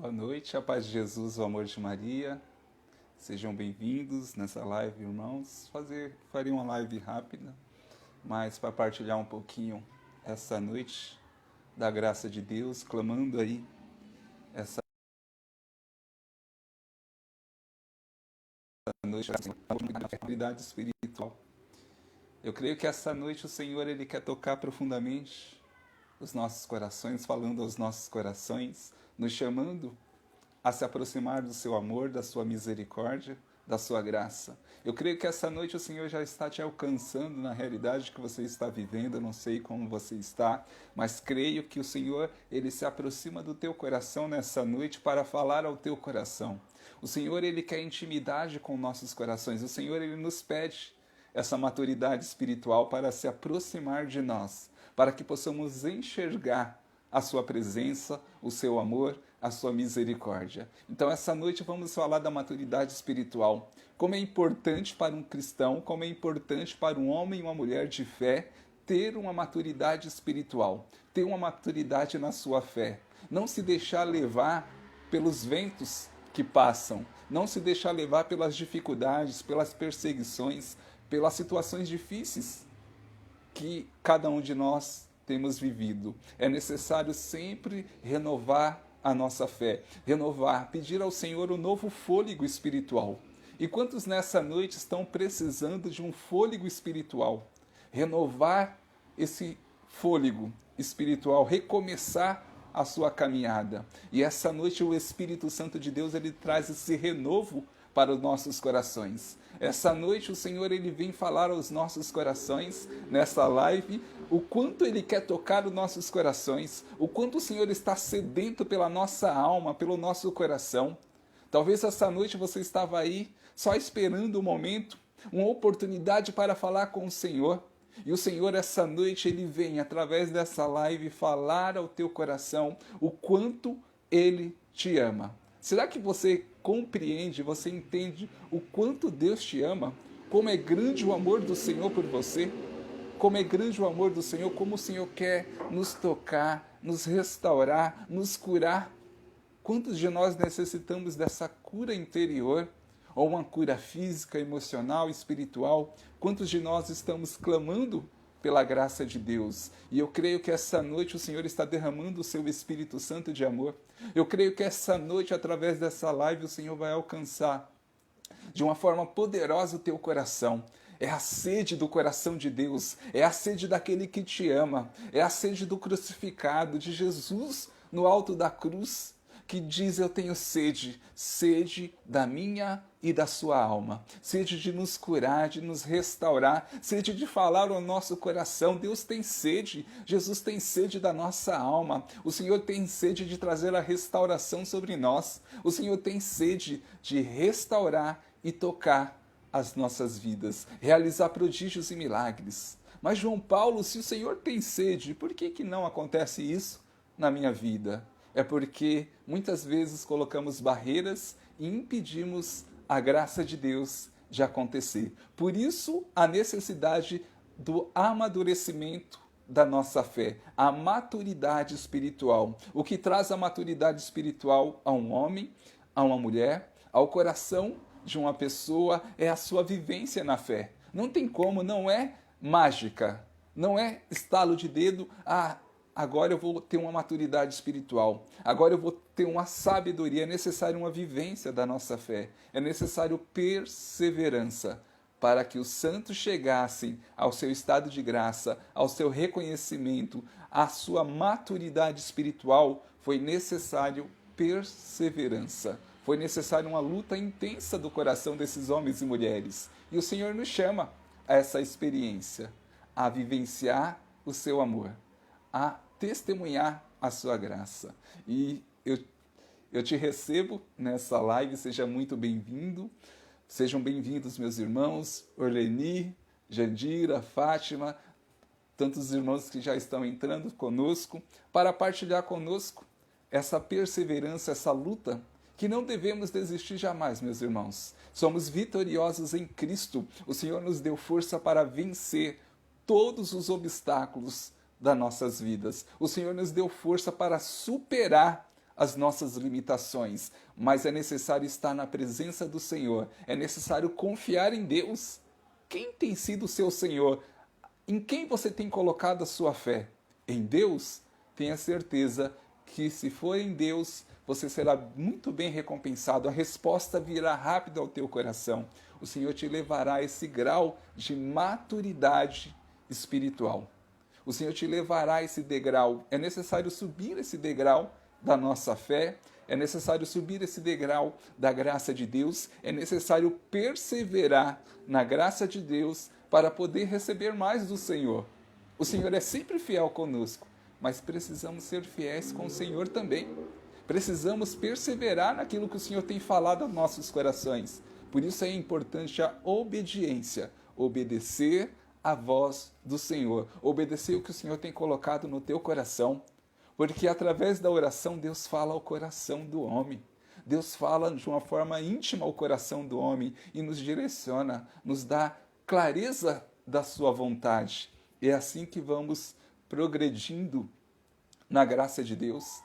Boa noite, a paz de Jesus, o amor de Maria. Sejam bem-vindos nessa live, irmãos. Farei uma live rápida, mas para partilhar um pouquinho essa noite da graça de Deus, clamando aí essa noite da realidade espiritual. Eu creio que essa noite o Senhor ele quer tocar profundamente os nossos corações, falando aos nossos corações, nos chamando a se aproximar do seu amor, da sua misericórdia, da sua graça. Eu creio que essa noite o Senhor já está te alcançando na realidade que você está vivendo. Eu não sei como você está, mas creio que o Senhor ele se aproxima do teu coração nessa noite para falar ao teu coração. O Senhor ele quer intimidade com nossos corações. O Senhor ele nos pede essa maturidade espiritual para se aproximar de nós, para que possamos enxergar a sua presença, o seu amor, a sua misericórdia. Então, essa noite vamos falar da maturidade espiritual. Como é importante para um cristão, como é importante para um homem e uma mulher de fé ter uma maturidade espiritual, ter uma maturidade na sua fé. Não se deixar levar pelos ventos que passam, não se deixar levar pelas dificuldades, pelas perseguições, pelas situações difíceis que cada um de nós temos vivido. É necessário sempre renovar a nossa fé, renovar, pedir ao Senhor um novo fôlego espiritual. E quantos nessa noite estão precisando de um fôlego espiritual? Renovar esse fôlego espiritual, recomeçar a sua caminhada. E essa noite o Espírito Santo de Deus ele traz esse renovo para os nossos corações. Essa noite o Senhor ele vem falar aos nossos corações nessa live o quanto ele quer tocar os nossos corações, o quanto o Senhor está sedento pela nossa alma, pelo nosso coração. Talvez essa noite você estava aí só esperando um momento, uma oportunidade para falar com o Senhor. E o Senhor essa noite ele vem através dessa live falar ao teu coração o quanto ele te ama. Será que você compreende, você entende o quanto Deus te ama? Como é grande o amor do Senhor por você? Como é grande o amor do Senhor? Como o Senhor quer nos tocar, nos restaurar, nos curar? Quantos de nós necessitamos dessa cura interior? Ou uma cura física, emocional, espiritual? Quantos de nós estamos clamando pela graça de Deus? E eu creio que essa noite o Senhor está derramando o seu Espírito Santo de amor. Eu creio que essa noite, através dessa live, o Senhor vai alcançar de uma forma poderosa o teu coração. É a sede do coração de Deus, é a sede daquele que te ama, é a sede do crucificado, de Jesus no alto da cruz, que diz: eu tenho sede, sede da minha e da sua alma, sede de nos curar, de nos restaurar, sede de falar ao nosso coração. Deus tem sede, Jesus tem sede da nossa alma, o Senhor tem sede de trazer a restauração sobre nós, o Senhor tem sede de restaurar e tocar as nossas vidas, realizar prodígios e milagres. Mas João Paulo, se o Senhor tem sede, por que não acontece isso na minha vida? É porque muitas vezes colocamos barreiras e impedimos a graça de Deus de acontecer. Por isso, a necessidade do amadurecimento da nossa fé, a maturidade espiritual. O que traz a maturidade espiritual a um homem, a uma mulher, ao coração de uma pessoa é a sua vivência na fé. Não tem como, não é mágica, não é estalo de dedo, agora eu vou ter uma maturidade espiritual, agora eu vou ter uma sabedoria. É necessário uma vivência da nossa fé, é necessário perseverança para que os santos chegassem ao seu estado de graça, ao seu reconhecimento, à sua maturidade espiritual. Foi necessário perseverança, foi necessária uma luta intensa do coração desses homens e mulheres. E o Senhor nos chama a essa experiência, a vivenciar o seu amor, a testemunhar a sua graça. E eu te recebo nessa live, seja muito bem-vindo. Sejam bem-vindos meus irmãos, Orleni, Jandira, Fátima, tantos irmãos que já estão entrando conosco, para partilhar conosco essa perseverança, essa luta, que não devemos desistir jamais, meus irmãos. Somos vitoriosos em Cristo. O Senhor nos deu força para vencer todos os obstáculos das nossas vidas. O Senhor nos deu força para superar as nossas limitações, mas é necessário estar na presença do Senhor, é necessário confiar em Deus. Quem tem sido o seu Senhor? Em quem você tem colocado a sua fé? Em Deus? Tenha certeza que se for em Deus, você será muito bem recompensado. A resposta virá rápido ao teu coração. O Senhor te levará a esse grau de maturidade espiritual. O Senhor te levará a esse degrau. É necessário subir esse degrau da nossa fé, é necessário subir esse degrau da graça de Deus, é necessário perseverar na graça de Deus para poder receber mais do Senhor. O Senhor é sempre fiel conosco, mas precisamos ser fiéis com o Senhor também. Precisamos perseverar naquilo que o Senhor tem falado aos nossos corações. Por isso é importante a obediência, obedecer a voz do Senhor, obedecer o que o Senhor tem colocado no teu coração, porque através da oração Deus fala ao coração do homem. Deus fala de uma forma íntima ao coração do homem e nos direciona, nos dá clareza da sua vontade. É assim que vamos progredindo na graça de Deus.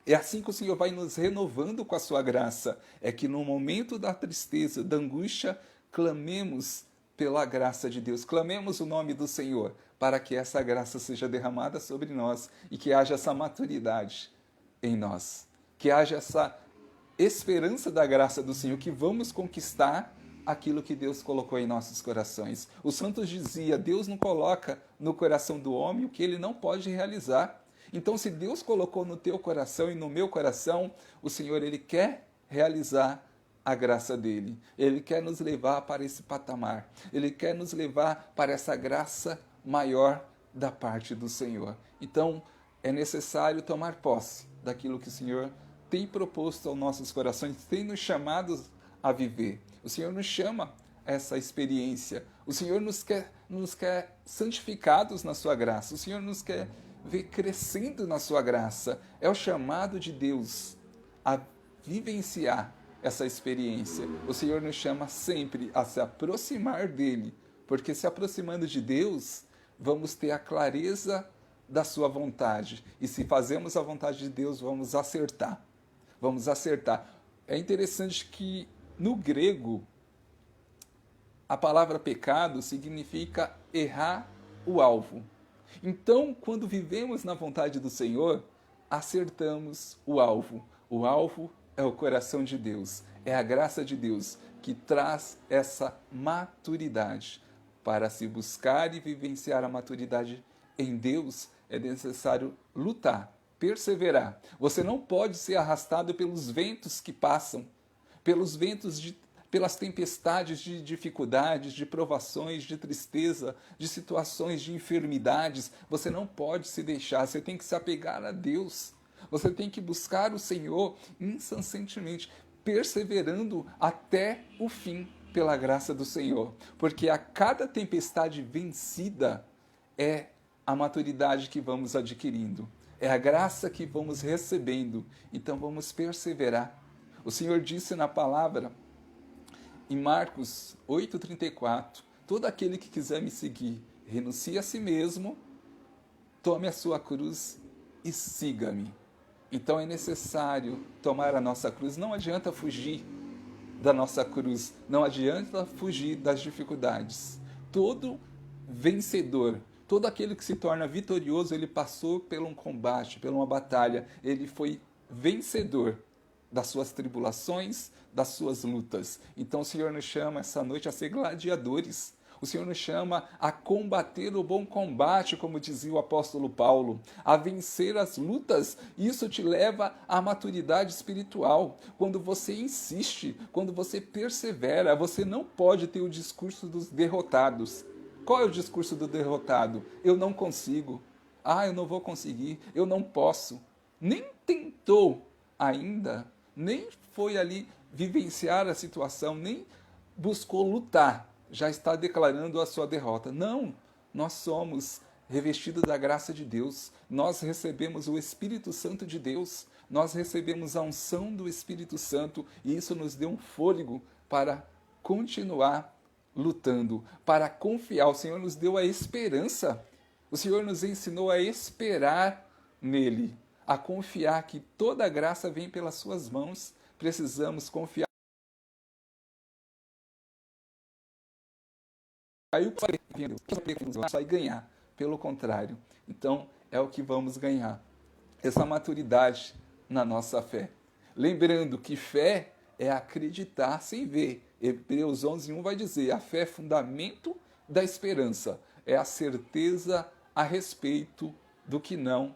É assim que o Senhor vai nos renovando com a sua graça. É que no momento da tristeza, da angústia, clamemos pela graça de Deus. Clamemos o nome do Senhor para que essa graça seja derramada sobre nós e que haja essa maturidade em nós. Que haja essa esperança da graça do Senhor, que vamos conquistar aquilo que Deus colocou em nossos corações. Os santos diziam, Deus não coloca no coração do homem o que ele não pode realizar. Então, se Deus colocou no teu coração e no meu coração, o Senhor, Ele quer realizar a graça dEle. Ele quer nos levar para esse patamar. Ele quer nos levar para essa graça maior da parte do Senhor. Então, é necessário tomar posse daquilo que o Senhor tem proposto aos nossos corações, tem nos chamado a viver. O Senhor nos chama a essa experiência. O Senhor nos quer santificados na sua graça. O Senhor nos quer ver crescendo na sua graça. É o chamado de Deus a vivenciar essa experiência. O Senhor nos chama sempre a se aproximar dEle, porque se aproximando de Deus, vamos ter a clareza da sua vontade. E se fazemos a vontade de Deus, vamos acertar. Vamos acertar. É interessante que no grego, a palavra pecado significa errar o alvo. Então, quando vivemos na vontade do Senhor, acertamos o alvo. O alvo é o coração de Deus, é a graça de Deus que traz essa maturidade. Para se buscar e vivenciar a maturidade em Deus, é necessário lutar, perseverar. Você não pode ser arrastado pelos ventos que passam, pelas tempestades de dificuldades, de provações, de tristeza, de situações de enfermidades. Você não pode se deixar, você tem que se apegar a Deus. Você tem que buscar o Senhor incessantemente, perseverando até o fim pela graça do Senhor. Porque a cada tempestade vencida é a maturidade que vamos adquirindo, é a graça que vamos recebendo. Então vamos perseverar. O Senhor disse na palavra, em Marcos 8,34, todo aquele que quiser me seguir, renuncie a si mesmo, tome a sua cruz e siga-me. Então é necessário tomar a nossa cruz. Não adianta fugir da nossa cruz, não adianta fugir das dificuldades. Todo vencedor, todo aquele que se torna vitorioso, ele passou por um combate, por uma batalha, ele foi vencedor das suas tribulações, das suas lutas. Então o Senhor nos chama essa noite a ser gladiadores. O Senhor nos chama a combater o bom combate, como dizia o apóstolo Paulo, a vencer as lutas. Isso te leva à maturidade espiritual. Quando você insiste, quando você persevera, você não pode ter o discurso dos derrotados. Qual é o discurso do derrotado? Eu não consigo. Eu não vou conseguir. Eu não posso. Nem tentou ainda, nem foi ali vivenciar a situação, nem buscou lutar, já está declarando a sua derrota. Não, nós somos revestidos da graça de Deus, nós recebemos o Espírito Santo de Deus, nós recebemos a unção do Espírito Santo e isso nos deu um fôlego para continuar lutando, para confiar. O Senhor nos deu a esperança, o Senhor nos ensinou a esperar nele. a confiar que toda a graça vem pelas suas mãos. Precisamos confiar. Aí o que vai ganhar, pelo contrário. Então, é o que vamos ganhar. Essa maturidade na nossa fé. Lembrando que fé é acreditar sem ver. Hebreus 11:1 vai dizer, a fé é fundamento da esperança, é a certeza a respeito do que não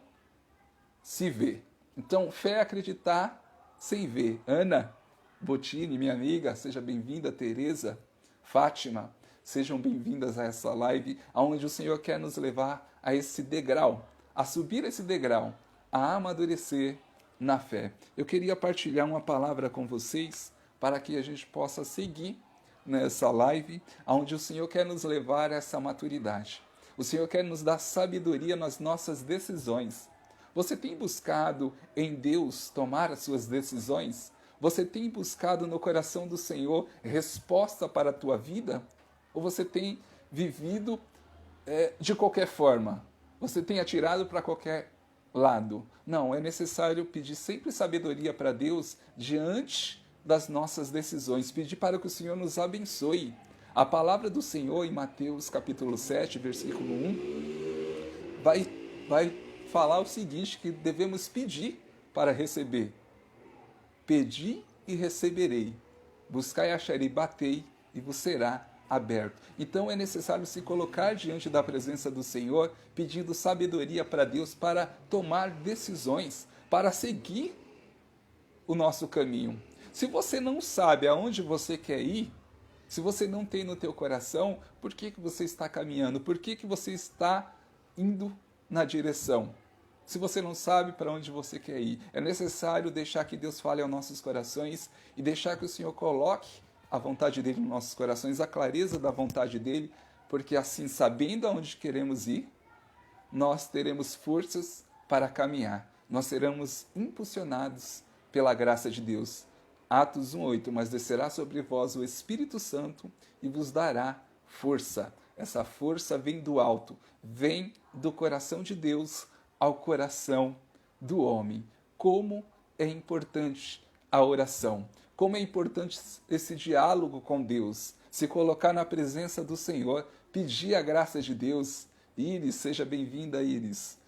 se vê. Então, fé é acreditar sem ver. Ana Bottini, minha amiga, seja bem-vinda. Tereza, Fátima, sejam bem-vindas a essa live, onde o Senhor quer nos levar a esse degrau, a subir esse degrau, a amadurecer na fé. Eu queria partilhar uma palavra com vocês para que a gente possa seguir nessa live, onde o Senhor quer nos levar a essa maturidade. O Senhor quer nos dar sabedoria nas nossas decisões. Você tem buscado em Deus tomar as suas decisões? Você tem buscado no coração do Senhor resposta para a tua vida? Ou você tem vivido de qualquer forma? Você tem atirado para qualquer lado? Não, é necessário pedir sempre sabedoria para Deus diante das nossas decisões. Pedir para que o Senhor nos abençoe. A palavra do Senhor em Mateus capítulo 7, versículo 1, vai falar o seguinte, que devemos pedir para receber. Pedi e receberei. Buscai e acharei, batei e vos será aberto. Então é necessário se colocar diante da presença do Senhor, pedindo sabedoria para Deus para tomar decisões, para seguir o nosso caminho. Se você não sabe aonde você quer ir, se você não tem no teu coração, por que você está caminhando? Por que você está indo na direção? Se você não sabe para onde você quer ir, é necessário deixar que Deus fale aos nossos corações e deixar que o Senhor coloque a vontade dele nos nossos corações, a clareza da vontade dele, porque assim, sabendo aonde queremos ir, nós teremos forças para caminhar. Nós seremos impulsionados pela graça de Deus. Atos 1:8, mas descerá sobre vós o Espírito Santo e vos dará força. Essa força vem do alto, vem do coração de Deus ao coração do homem. Como é importante a oração, como é importante esse diálogo com Deus, se colocar na presença do Senhor, pedir a graça de Deus. Iris, seja bem-vinda, Iris.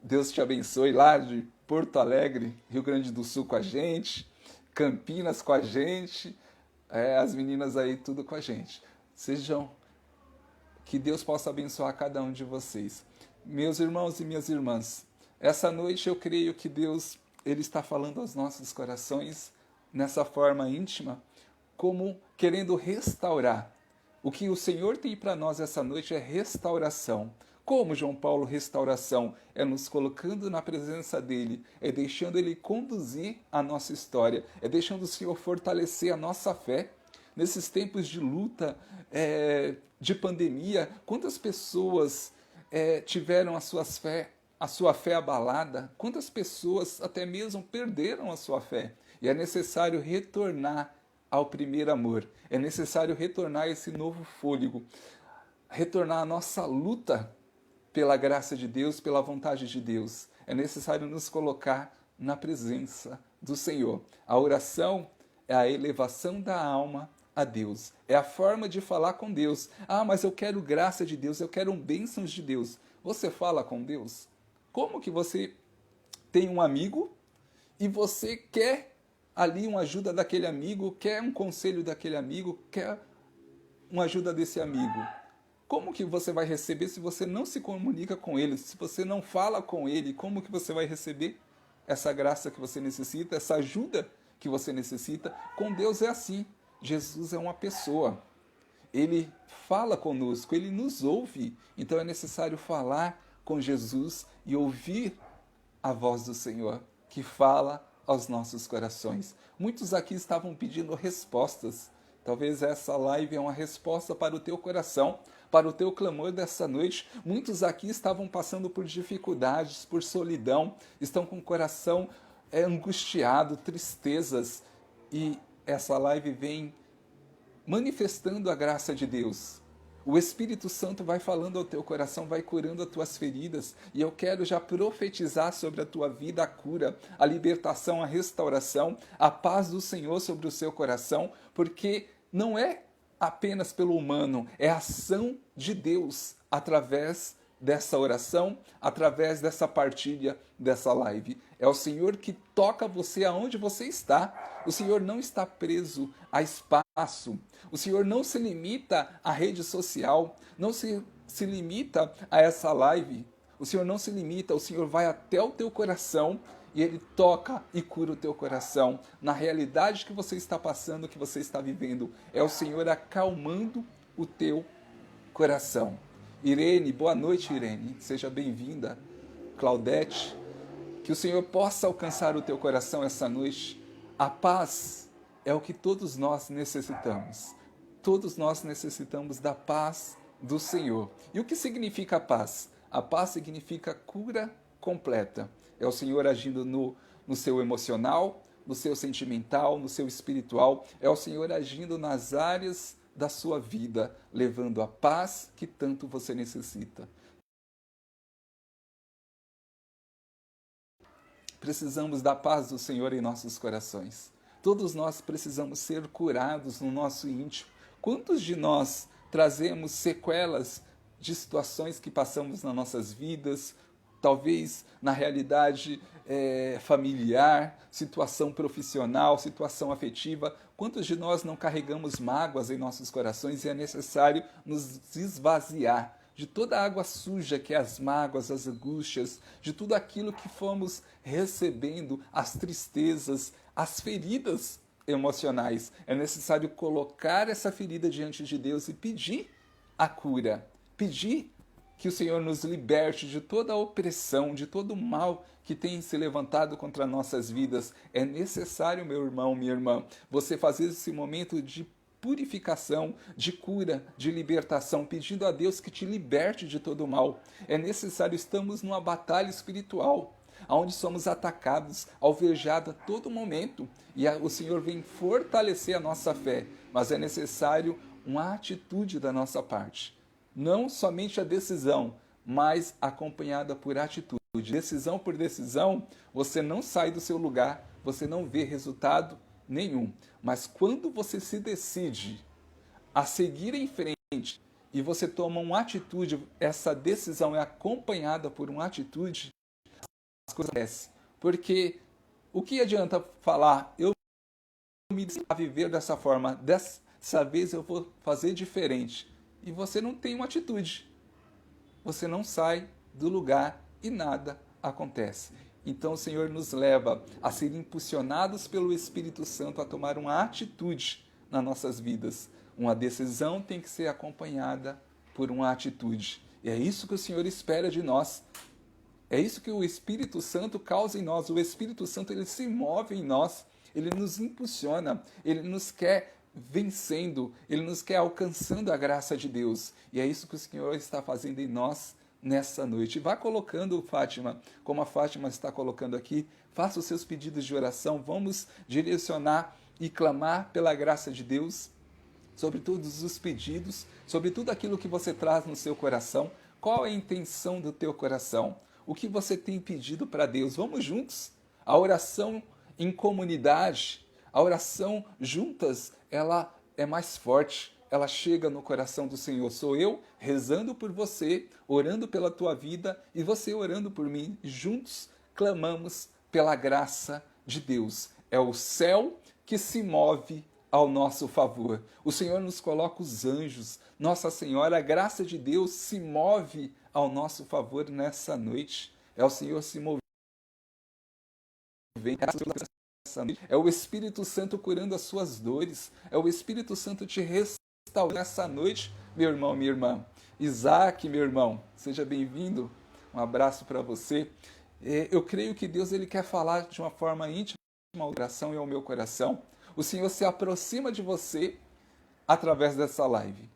Deus te abençoe lá de Porto Alegre, Rio Grande do Sul com a gente, Campinas com a gente, as meninas aí tudo com a gente. Que Deus possa abençoar cada um de vocês. Meus irmãos e minhas irmãs, essa noite eu creio que Deus ele está falando aos nossos corações nessa forma íntima, como querendo restaurar. O que o Senhor tem para nós essa noite é restauração. Como, João Paulo, restauração? É nos colocando na presença dele, é deixando ele conduzir a nossa história, é deixando o Senhor fortalecer a nossa fé. Nesses tempos de luta, de pandemia, quantas pessoas tiveram a sua fé abalada? Quantas pessoas até mesmo perderam a sua fé? E é necessário retornar ao primeiro amor, é necessário retornar a esse novo fôlego, retornar a nossa luta pela graça de Deus, pela vontade de Deus. É necessário nos colocar na presença do Senhor. A oração é a elevação da alma a Deus. É a forma de falar com Deus. Ah, mas eu quero graça de Deus, eu quero bênçãos de Deus. Você fala com Deus? Como que você tem um amigo e você quer ali uma ajuda daquele amigo, quer um conselho daquele amigo, quer uma ajuda desse amigo? Como que você vai receber se você não se comunica com ele, se você não fala com ele? Como que você vai receber essa graça que você necessita, essa ajuda que você necessita? Com Deus é assim. Jesus é uma pessoa. Ele fala conosco, ele nos ouve. Então é necessário falar com Jesus e ouvir a voz do Senhor que fala aos nossos corações. Muitos aqui estavam pedindo respostas. Talvez essa live é uma resposta para o teu coração, para o teu clamor dessa noite. Muitos aqui estavam passando por dificuldades, por solidão, estão com o coração angustiado, tristezas. E essa live vem manifestando a graça de Deus. O Espírito Santo vai falando ao teu coração, vai curando as tuas feridas. E eu quero já profetizar sobre a tua vida a cura, a libertação, a restauração, a paz do Senhor sobre o seu coração, porque não é apenas pelo humano, é a ação de Deus através dessa oração, através dessa partilha, dessa live. É o Senhor que toca você aonde você está. O Senhor não está preso a espaço. O Senhor não se limita à rede social, não se limita a essa live. O Senhor não se limita, o Senhor vai até o teu coração e Ele toca e cura o teu coração. Na realidade que você está passando, que você está vivendo, é o Senhor acalmando o teu coração. Irene, boa noite, Irene. Seja bem-vinda. Claudete, que o Senhor possa alcançar o teu coração essa noite. A paz é o que todos nós necessitamos. Todos nós necessitamos da paz do Senhor. E o que significa a paz? A paz significa cura completa. É o Senhor agindo no seu emocional, no seu sentimental, no seu espiritual. É o Senhor agindo nas áreas da sua vida, levando a paz que tanto você necessita. Precisamos da paz do Senhor em nossos corações. Todos nós precisamos ser curados no nosso íntimo. Quantos de nós trazemos sequelas de situações que passamos nas nossas vidas, talvez na realidade familiar, situação profissional, situação afetiva? Quantos de nós não carregamos mágoas em nossos corações e é necessário nos esvaziar de toda a água suja que é as mágoas, as angústias, de tudo aquilo que fomos recebendo, as tristezas, as feridas emocionais? É necessário colocar essa ferida diante de Deus e pedir a cura, pedir que o Senhor nos liberte de toda a opressão, de todo o mal que tem se levantado contra nossas vidas. É necessário, meu irmão, minha irmã, você fazer esse momento de purificação, de cura, de libertação, pedindo a Deus que te liberte de todo o mal. É necessário, estamos numa batalha espiritual, onde somos atacados, alvejados a todo momento, e o Senhor vem fortalecer a nossa fé, mas é necessário uma atitude da nossa parte. Não somente a decisão, mas acompanhada por atitude. Decisão por decisão, você não sai do seu lugar, você não vê resultado nenhum. Mas quando você se decide a seguir em frente e você toma uma atitude, essa decisão é acompanhada por uma atitude, as coisas acontecem. Porque o que adianta falar, eu me decidi a viver dessa forma, dessa vez eu vou fazer diferente, e você não tem uma atitude, você não sai do lugar e nada acontece. Então o Senhor nos leva a ser impulsionados pelo Espírito Santo a tomar uma atitude nas nossas vidas. Uma decisão tem que ser acompanhada por uma atitude. E é isso que o Senhor espera de nós. É isso que o Espírito Santo causa em nós. O Espírito Santo, ele se move em nós, ele nos impulsiona, ele nos quer vencendo, ele nos quer alcançando a graça de Deus. E é isso que o Senhor está fazendo em nós nessa noite. Vá colocando, Fátima, como a Fátima está colocando aqui, faça os seus pedidos de oração, vamos direcionar e clamar pela graça de Deus sobre todos os pedidos, sobre tudo aquilo que você traz no seu coração. Qual é a intenção do teu coração? O que você tem pedido para Deus? Vamos juntos? A oração em comunidade, a oração juntas, ela é mais forte, ela chega no coração do Senhor. Sou eu rezando por você, orando pela tua vida e você orando por mim. Juntos clamamos pela graça de Deus. É o céu que se move ao nosso favor. O Senhor nos coloca os anjos. Nossa Senhora, a graça de Deus se move ao nosso favor nessa noite. É o Senhor se movendo. É o Espírito Santo curando as suas dores. É o Espírito Santo te restaurando nessa noite, meu irmão, minha irmã. Isaac, meu irmão, seja bem-vindo. Um abraço para você. Eu creio que Deus ele quer falar de uma forma íntima ao coração e ao meu coração. O Senhor se aproxima de você através dessa live.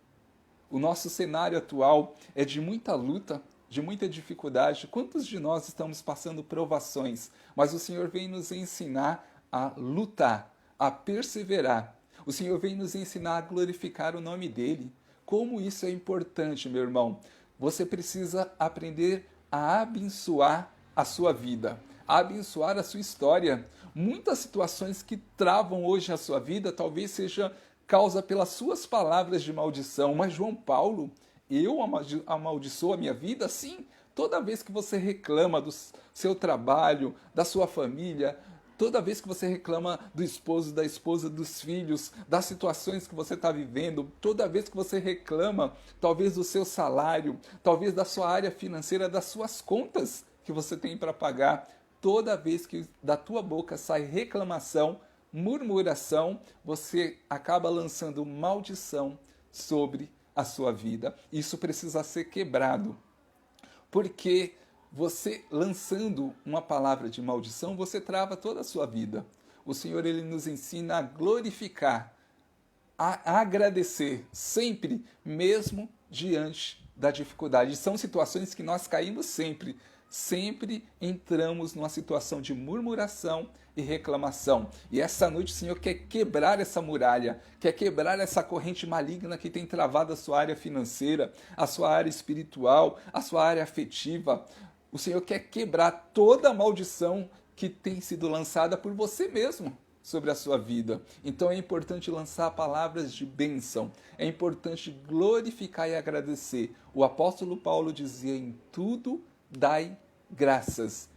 O nosso cenário atual é de muita luta, de muita dificuldade. Quantos de nós estamos passando provações? Mas o Senhor vem nos ensinar a lutar, a perseverar. O Senhor vem nos ensinar a glorificar o nome dEle. como isso é importante, meu irmão. Você precisa aprender a abençoar a sua vida, a abençoar a sua história. Muitas situações que travam hoje a sua vida talvez seja causa pelas suas palavras de maldição. Mas João Paulo, eu amaldiçoo a minha vida? Sim. Toda vez que você reclama do seu trabalho, da sua família, toda vez que você reclama do esposo, da esposa, dos filhos, das situações que você está vivendo, toda vez que você reclama, talvez do seu salário, talvez da sua área financeira, das suas contas que você tem para pagar, toda vez que da tua boca sai reclamação, murmuração, você acaba lançando maldição sobre a sua vida. Isso precisa ser quebrado. Porque você lançando uma palavra de maldição, você trava toda a sua vida. O Senhor, ele nos ensina a glorificar, a agradecer sempre, mesmo diante da dificuldade. São situações que nós caímos sempre. Sempre entramos numa situação de murmuração e reclamação. E essa noite o Senhor quer quebrar essa muralha, quer quebrar essa corrente maligna que tem travado a sua área financeira, a sua área espiritual, a sua área afetiva. O Senhor quer quebrar toda a maldição que tem sido lançada por você mesmo sobre a sua vida. Então é importante lançar palavras de bênção, é importante glorificar e agradecer. O apóstolo Paulo dizia: em tudo dai graças.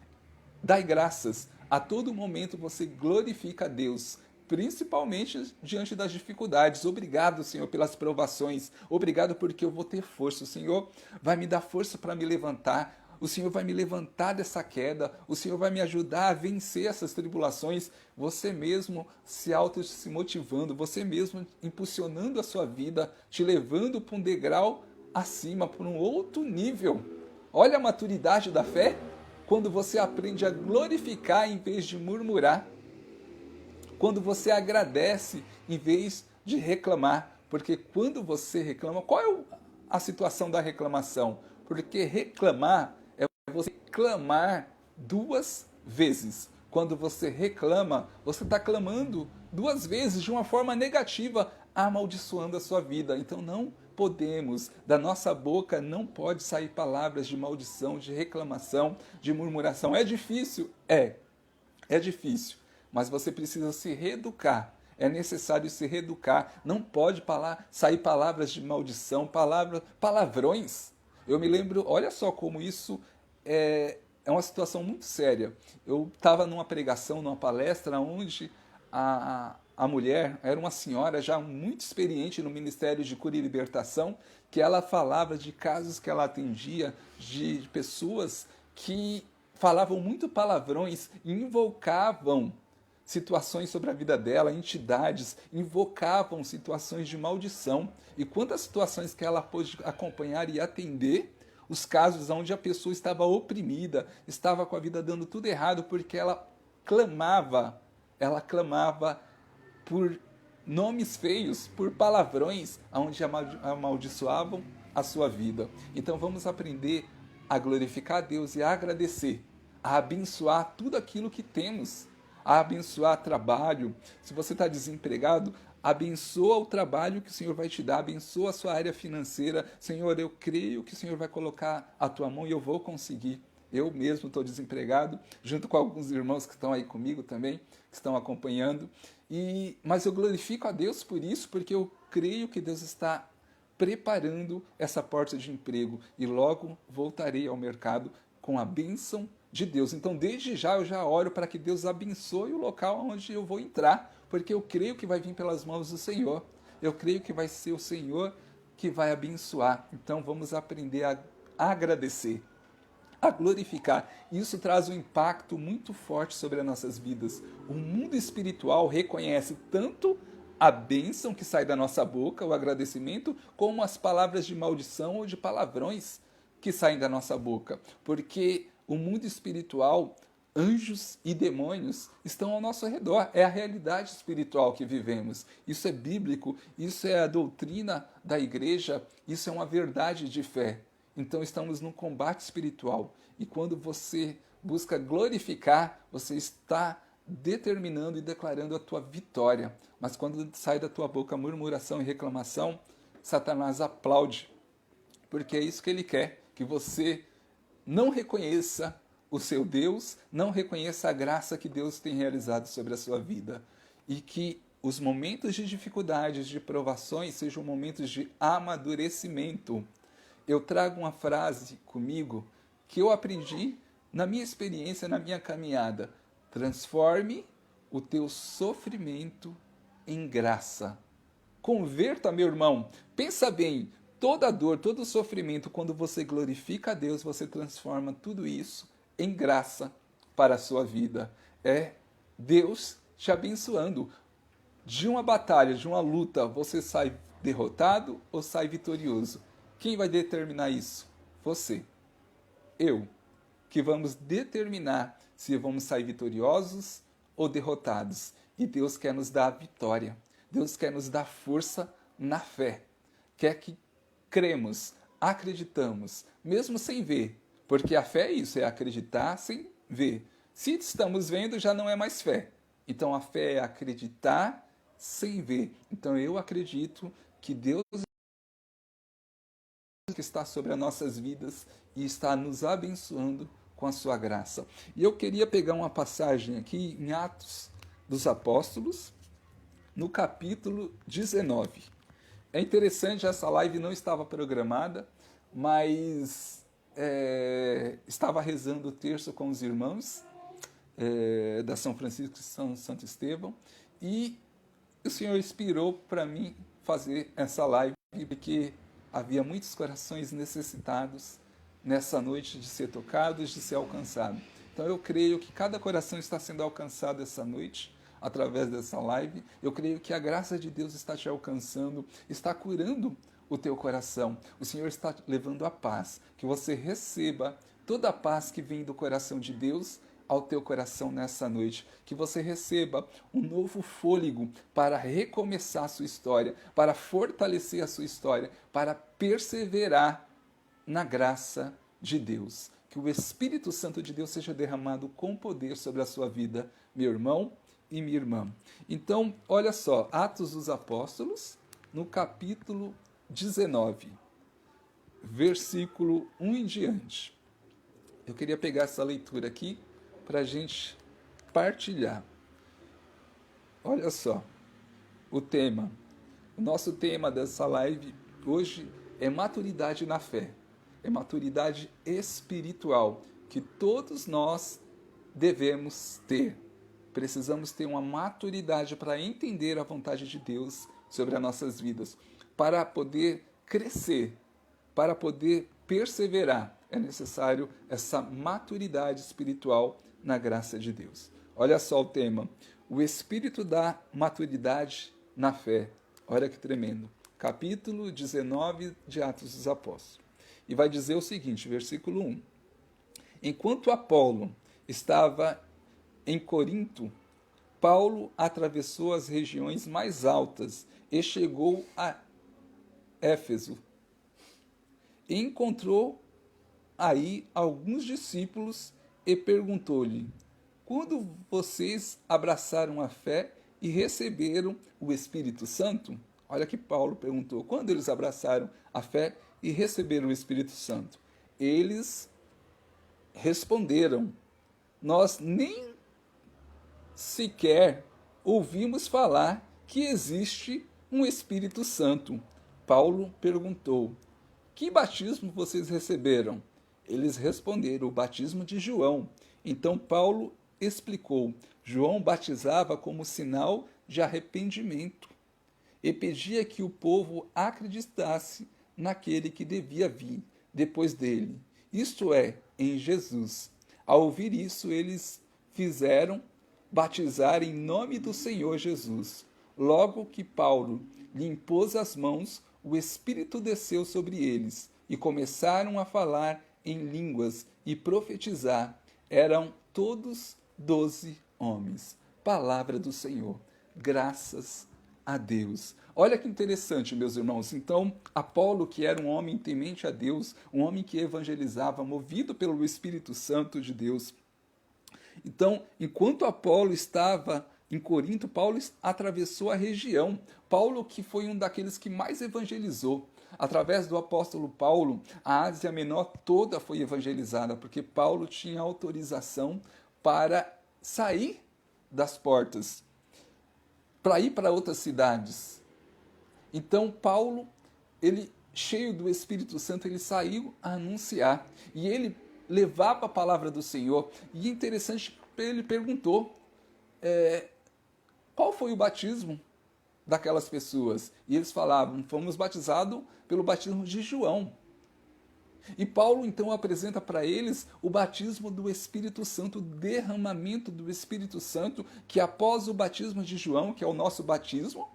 Dai graças. A todo momento você glorifica a Deus, principalmente diante das dificuldades. Obrigado, Senhor, pelas provações. Obrigado porque eu vou ter força. O Senhor vai me dar força para me levantar. O Senhor vai me levantar dessa queda. O Senhor vai me ajudar a vencer essas tribulações. Você mesmo se motivando, você mesmo impulsionando a sua vida, te levando para um degrau acima, para um outro nível. Olha a maturidade da fé, quando você aprende a glorificar em vez de murmurar, quando você agradece em vez de reclamar, porque quando você reclama, qual é a situação da reclamação? Porque reclamar é você clamar duas vezes. Quando você reclama, você está clamando duas vezes de uma forma negativa, amaldiçoando a sua vida. Então não podemos, da nossa boca não pode sair palavras de maldição, de reclamação, de murmuração. É difícil? É difícil, mas você precisa se reeducar. É necessário se reeducar. Não pode sair palavras de maldição, palavrões. Eu me lembro, olha só como isso é uma situação muito séria. Eu estava numa pregação, numa palestra, onde a mulher era uma senhora já muito experiente no Ministério de Cura e Libertação, que ela falava de casos que ela atendia, de pessoas que falavam muito palavrões e invocavam situações sobre a vida dela, entidades, invocavam situações de maldição. E quantas situações que ela pôde acompanhar e atender, os casos onde a pessoa estava oprimida, estava com a vida dando tudo errado, porque ela clamava por nomes feios, por palavrões, onde amaldiçoavam a sua vida. Então vamos aprender a glorificar a Deus e a agradecer, a abençoar tudo aquilo que temos, a abençoar trabalho. Se você está desempregado, abençoa o trabalho que o Senhor vai te dar, abençoa a sua área financeira. Senhor, eu creio que o Senhor vai colocar a tua mão e eu vou conseguir. Eu mesmo estou desempregado, junto com alguns irmãos que estão aí comigo também, que estão acompanhando. Mas eu glorifico a Deus por isso, porque eu creio que Deus está preparando essa porta de emprego e logo voltarei ao mercado com a bênção de Deus. Então, desde já, eu já oro para que Deus abençoe o local onde eu vou entrar, porque eu creio que vai vir pelas mãos do Senhor. Eu creio que vai ser o Senhor que vai abençoar. Então, vamos aprender a agradecer, a glorificar. Isso traz um impacto muito forte sobre as nossas vidas. O mundo espiritual reconhece tanto a bênção que sai da nossa boca, o agradecimento, como as palavras de maldição ou de palavrões que saem da nossa boca. Porque o mundo espiritual, anjos e demônios estão ao nosso redor. É a realidade espiritual que vivemos. Isso é bíblico, isso é a doutrina da igreja, isso é uma verdade de fé. Então estamos num combate espiritual. E quando você busca glorificar, você está determinando e declarando a tua vitória. Mas quando sai da tua boca murmuração e reclamação, Satanás aplaude, porque é isso que ele quer, que você não reconheça o seu Deus, não reconheça a graça que Deus tem realizado sobre a sua vida, e que os momentos de dificuldades, de provações, sejam momentos de amadurecimento. Eu trago uma frase comigo que eu aprendi na minha experiência, na minha caminhada. Transforme o teu sofrimento em graça. Converta, meu irmão. Pensa bem, toda dor, todo sofrimento, quando você glorifica a Deus, você transforma tudo isso em graça para a sua vida. É Deus te abençoando. De uma batalha, de uma luta, você sai derrotado ou sai vitorioso? Quem vai determinar isso? Você. Eu. Que vamos determinar se vamos sair vitoriosos ou derrotados. E Deus quer nos dar a vitória. Deus quer nos dar força na fé. Quer que cremos, acreditamos, mesmo sem ver. Porque a fé é isso, é acreditar sem ver. Se estamos vendo, já não é mais fé. Então a fé é acreditar sem ver. Então eu acredito que Deus que está sobre as nossas vidas e está nos abençoando com a sua graça. E eu queria pegar uma passagem aqui em Atos dos Apóstolos, no capítulo 19. É interessante, essa live não estava programada, mas estava rezando o terço com os irmãos da São Francisco e São Santo Estevão, e o Senhor inspirou para mim fazer essa live, porque havia muitos corações necessitados nessa noite de ser tocados, de ser alcançados. Então eu creio que cada coração está sendo alcançado essa noite, através dessa live. Eu creio que a graça de Deus está te alcançando, está curando o teu coração. O Senhor está levando a paz, que você receba toda a paz que vem do coração de Deus ao teu coração nessa noite, que você receba um novo fôlego para recomeçar a sua história, para fortalecer a sua história, para perseverar na graça de Deus. Que o Espírito Santo de Deus seja derramado com poder sobre a sua vida, meu irmão e minha irmã. Então, olha só, Atos dos Apóstolos, no capítulo 19, versículo 1 em diante. Eu queria pegar essa leitura aqui para a gente partilhar. Olha só, o tema. O nosso tema dessa live hoje é maturidade na fé. É maturidade espiritual que todos nós devemos ter. Precisamos ter uma maturidade para entender a vontade de Deus sobre as nossas vidas, para poder crescer, para poder perseverar. É necessário essa maturidade espiritual na graça de Deus. Olha só o tema, o Espírito da maturidade na fé. Olha que tremendo. Capítulo 19 de Atos dos Apóstolos. E vai dizer o seguinte, versículo 1. Enquanto Apolo estava em Corinto, Paulo atravessou as regiões mais altas e chegou a Éfeso. E encontrou aí alguns discípulos e perguntou-lhe: quando vocês abraçaram a fé e receberam o Espírito Santo? Olha que Paulo perguntou: quando eles abraçaram a fé e receberam o Espírito Santo? Eles responderam: nós nem sequer ouvimos falar que existe um Espírito Santo. Paulo perguntou: que batismo vocês receberam? Eles responderam: o batismo de João. Então Paulo explicou: João batizava como sinal de arrependimento e pedia que o povo acreditasse naquele que devia vir depois dele, isto é, em Jesus. Ao ouvir isso, eles fizeram batizar em nome do Senhor Jesus. Logo que Paulo lhe impôs as mãos, o Espírito desceu sobre eles e começaram a falar em línguas e profetizar. Eram todos 12 homens. Palavra do Senhor. Graças a Deus. Olha que interessante, meus irmãos. Então, Apolo, que era um homem temente a Deus, um homem que evangelizava, movido pelo Espírito Santo de Deus. Então, enquanto Apolo estava em Corinto, Paulo atravessou a região. Paulo, que foi um daqueles que mais evangelizou. Através do apóstolo Paulo, a Ásia Menor toda foi evangelizada, porque Paulo tinha autorização para sair das portas, para ir para outras cidades. Então, Paulo, ele cheio do Espírito Santo, ele saiu a anunciar. E ele levava a palavra do Senhor. E é interessante, ele perguntou, qual foi o batismo daquelas pessoas? E eles falavam, fomos batizados pelo batismo de João. E Paulo então apresenta para eles o batismo do Espírito Santo, o derramamento do Espírito Santo, que após o batismo de João, que é o nosso batismo,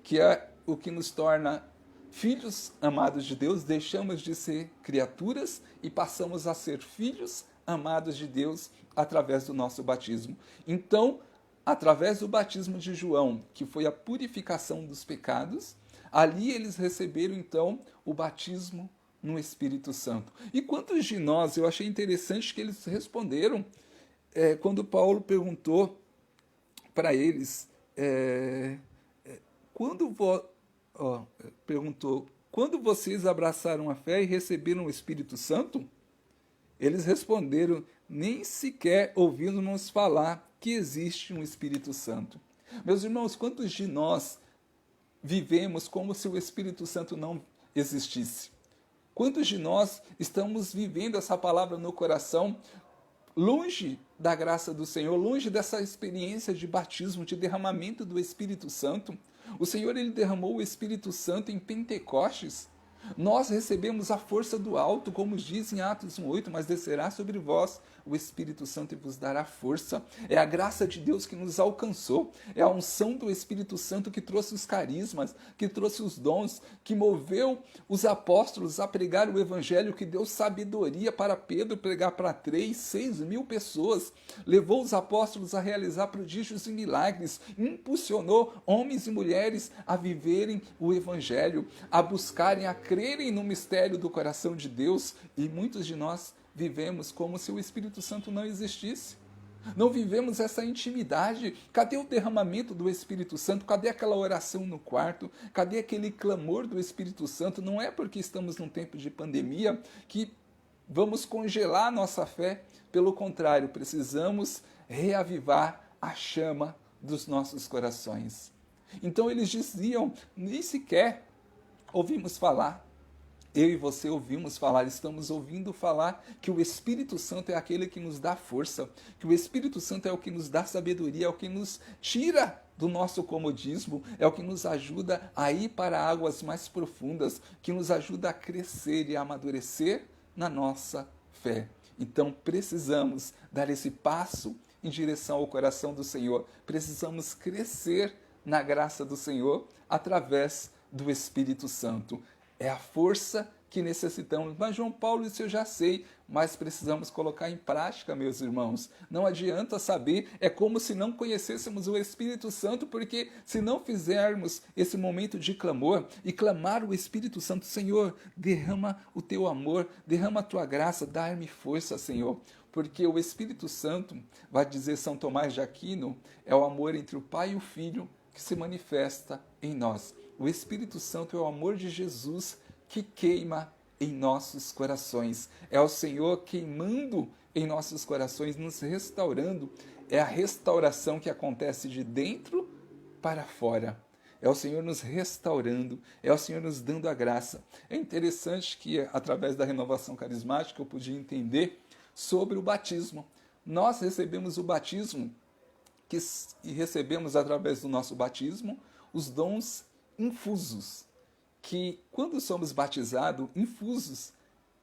que é o que nos torna filhos amados de Deus, deixamos de ser criaturas e passamos a ser filhos amados de Deus através do nosso batismo. Então, através do batismo de João, que foi a purificação dos pecados, ali eles receberam então o batismo no Espírito Santo. E quantos de nós, eu achei interessante que eles responderam, quando Paulo perguntou para eles, perguntou, quando vocês abraçaram a fé e receberam o Espírito Santo? Eles responderam, nem sequer ouvimos falar que existe um Espírito Santo. Meus irmãos, quantos de nós vivemos como se o Espírito Santo não existisse? Quantos de nós estamos vivendo essa palavra no coração, longe da graça do Senhor, longe dessa experiência de batismo, de derramamento do Espírito Santo? O Senhor, ele derramou o Espírito Santo em Pentecostes. Nós recebemos a força do alto, como diz em Atos 1:8, mas descerá sobre vós o Espírito Santo e vos dará força. É a graça de Deus que nos alcançou, é a unção do Espírito Santo que trouxe os carismas, que trouxe os dons, que moveu os apóstolos a pregar o Evangelho, que deu sabedoria para Pedro pregar para 6 mil pessoas, levou os apóstolos a realizar prodígios e milagres, impulsionou homens e mulheres a viverem o Evangelho, a buscarem, a crerem no mistério do coração de Deus, e muitos de nós vivemos como se o Espírito Santo não existisse. Não vivemos essa intimidade. Cadê o derramamento do Espírito Santo? Cadê aquela oração no quarto? Cadê aquele clamor do Espírito Santo? Não é porque estamos num tempo de pandemia que vamos congelar a nossa fé. Pelo contrário, precisamos reavivar a chama dos nossos corações. Então eles diziam, nem sequer ouvimos falar. Eu e você ouvimos falar, estamos ouvindo falar que o Espírito Santo é aquele que nos dá força, que o Espírito Santo é o que nos dá sabedoria, é o que nos tira do nosso comodismo, é o que nos ajuda a ir para águas mais profundas, que nos ajuda a crescer e a amadurecer na nossa fé. Então precisamos dar esse passo em direção ao coração do Senhor, precisamos crescer na graça do Senhor através do Espírito Santo. É a força que necessitamos. Mas, João Paulo, isso eu já sei, mas precisamos colocar em prática, meus irmãos. Não adianta saber, é como se não conhecêssemos o Espírito Santo, porque se não fizermos esse momento de clamor e clamar o Espírito Santo, Senhor, derrama o teu amor, derrama a tua graça, dá-me força, Senhor. Porque o Espírito Santo, vai dizer São Tomás de Aquino, é o amor entre o Pai e o Filho que se manifesta em nós. O Espírito Santo é o amor de Jesus que queima em nossos corações. É o Senhor queimando em nossos corações, nos restaurando. É a restauração que acontece de dentro para fora. É o Senhor nos restaurando, é o Senhor nos dando a graça. É interessante que, através da renovação carismática, eu pude entender sobre o batismo. Nós recebemos o batismo e recebemos, através do nosso batismo, os dons infusos, que quando somos batizados, infusos,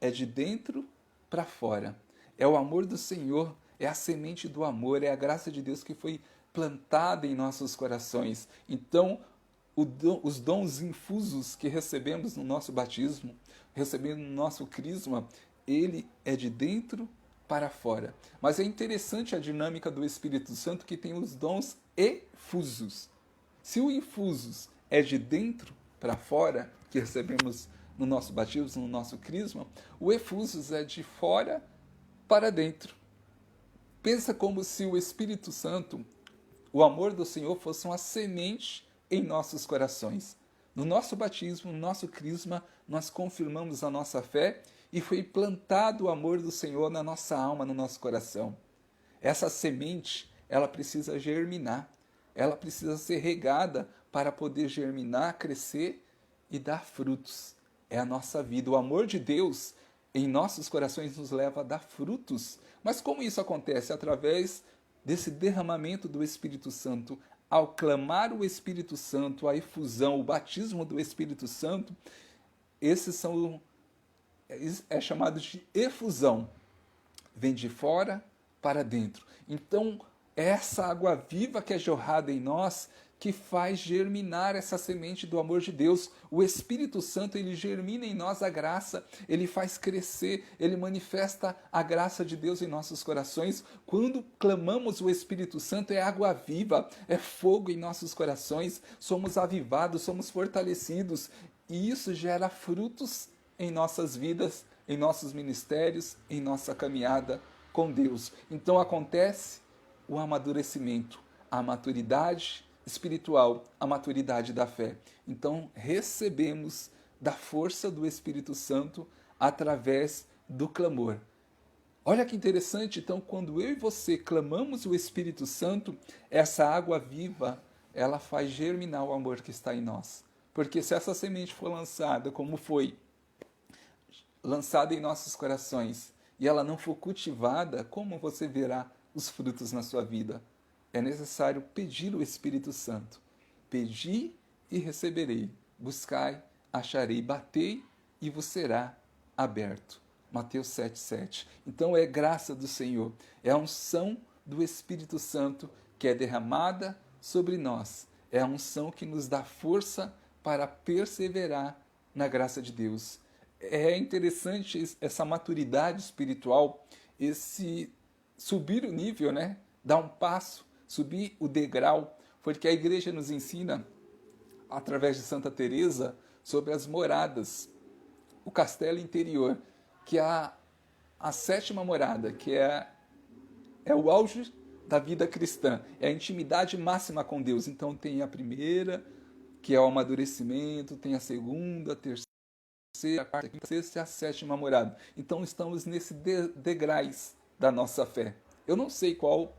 é de dentro para fora. É o amor do Senhor, é a semente do amor, é a graça de Deus que foi plantada em nossos corações. Então, os dons infusos que recebemos no nosso batismo, recebendo no nosso crisma, ele é de dentro para fora. Mas é interessante a dinâmica do Espírito Santo, que tem os dons efusos. Se o infusos é de dentro para fora, que recebemos no nosso batismo, no nosso crisma, o efusos é de fora para dentro. Pensa como se o Espírito Santo o amor do Senhor fosse uma semente em nossos corações. No nosso batismo, no nosso crisma, nós confirmamos a nossa fé e foi plantado o amor do Senhor na nossa alma, no nosso coração. Essa semente, ela precisa germinar, ela precisa ser regada para poder germinar, crescer e dar frutos. É a nossa vida. O amor de Deus em nossos corações nos leva a dar frutos. Mas como isso acontece? Através desse derramamento do Espírito Santo. Ao clamar o Espírito Santo, a efusão, o batismo do Espírito Santo, é chamado de efusão. Vem de fora para dentro. Então, é essa água viva que é jorrada em nós que faz germinar essa semente do amor de Deus. O Espírito Santo, ele germina em nós a graça, ele faz crescer, ele manifesta a graça de Deus em nossos corações. Quando clamamos o Espírito Santo, é água viva, é fogo em nossos corações, somos avivados, somos fortalecidos, e isso gera frutos em nossas vidas, em nossos ministérios, em nossa caminhada com Deus. Então acontece o amadurecimento, a maturidade espiritual, a maturidade da fé. Então recebemos da força do Espírito Santo através do clamor. Olha que interessante, então, quando eu e você clamamos o Espírito Santo, essa água viva, ela faz germinar o amor que está em nós. Porque se essa semente for lançada, como foi lançada em nossos corações, e ela não for cultivada, como você verá os frutos na sua vida? É necessário pedir o Espírito Santo. Pedi e receberei. Buscai, acharei, batei e vos será aberto. Mateus 7,7. Então é graça do Senhor, é a unção do Espírito Santo que é derramada sobre nós. É a unção que nos dá força para perseverar na graça de Deus. É interessante essa maturidade espiritual, esse subir o nível, né? Dar um passo, subir o degrau, porque a igreja nos ensina, através de Santa Teresa, sobre as moradas, o castelo interior, que é a sétima morada, que é o auge da vida cristã, é a intimidade máxima com Deus. Então tem a primeira, que é o amadurecimento, tem a segunda, a terceira, a quarta, a quinta, a sexta e a sétima morada. Então estamos nesse degraus da nossa fé. Eu não sei qual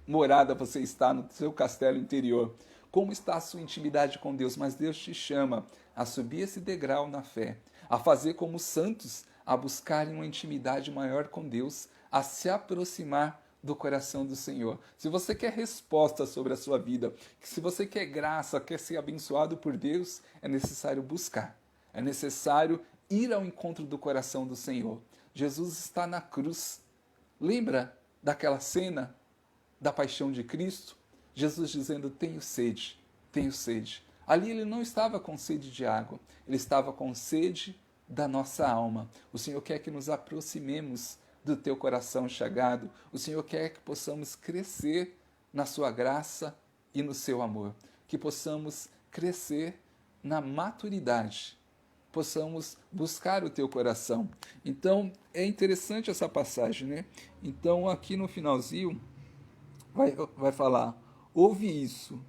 morada você está no seu castelo interior, como está a sua intimidade com Deus, mas Deus te chama a subir esse degrau na fé, a fazer como os santos, a buscarem uma intimidade maior com Deus, a se aproximar do coração do Senhor. Se você quer resposta sobre a sua vida, se você quer graça, quer ser abençoado por Deus, é necessário buscar, é necessário ir ao encontro do coração do Senhor. Jesus está na cruz. Lembra daquela cena da paixão de Cristo? Jesus dizendo, tenho sede, tenho sede. Ali ele não estava com sede de água, ele estava com sede da nossa alma. O Senhor quer que nos aproximemos do teu coração chagado. O Senhor quer que possamos crescer na sua graça e no seu amor. Que possamos crescer na maturidade. Possamos buscar o teu coração. Então, é interessante essa passagem, né? Então, aqui no finalzinho, vai falar, ouve isso,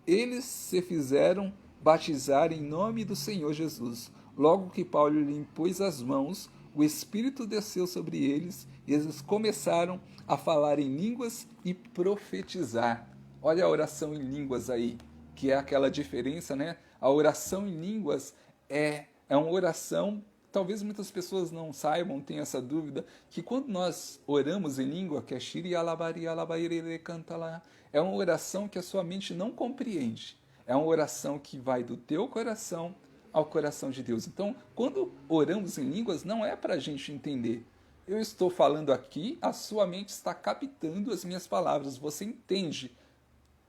eles se fizeram batizar em nome do Senhor Jesus. Logo que Paulo lhe impôs as mãos, o Espírito desceu sobre eles e eles começaram a falar em línguas e profetizar. Olha a oração em línguas aí, que é aquela diferença, né? A oração em línguas é uma oração, talvez muitas pessoas não saibam, tenham essa dúvida, que quando nós oramos em língua, que é Shiri Alabari Alabaire canta lá, é uma oração que a sua mente não compreende. É uma oração que vai do teu coração ao coração de Deus. Então, quando oramos em línguas, não é para a gente entender. Eu estou falando aqui, a sua mente está captando as minhas palavras, você entende.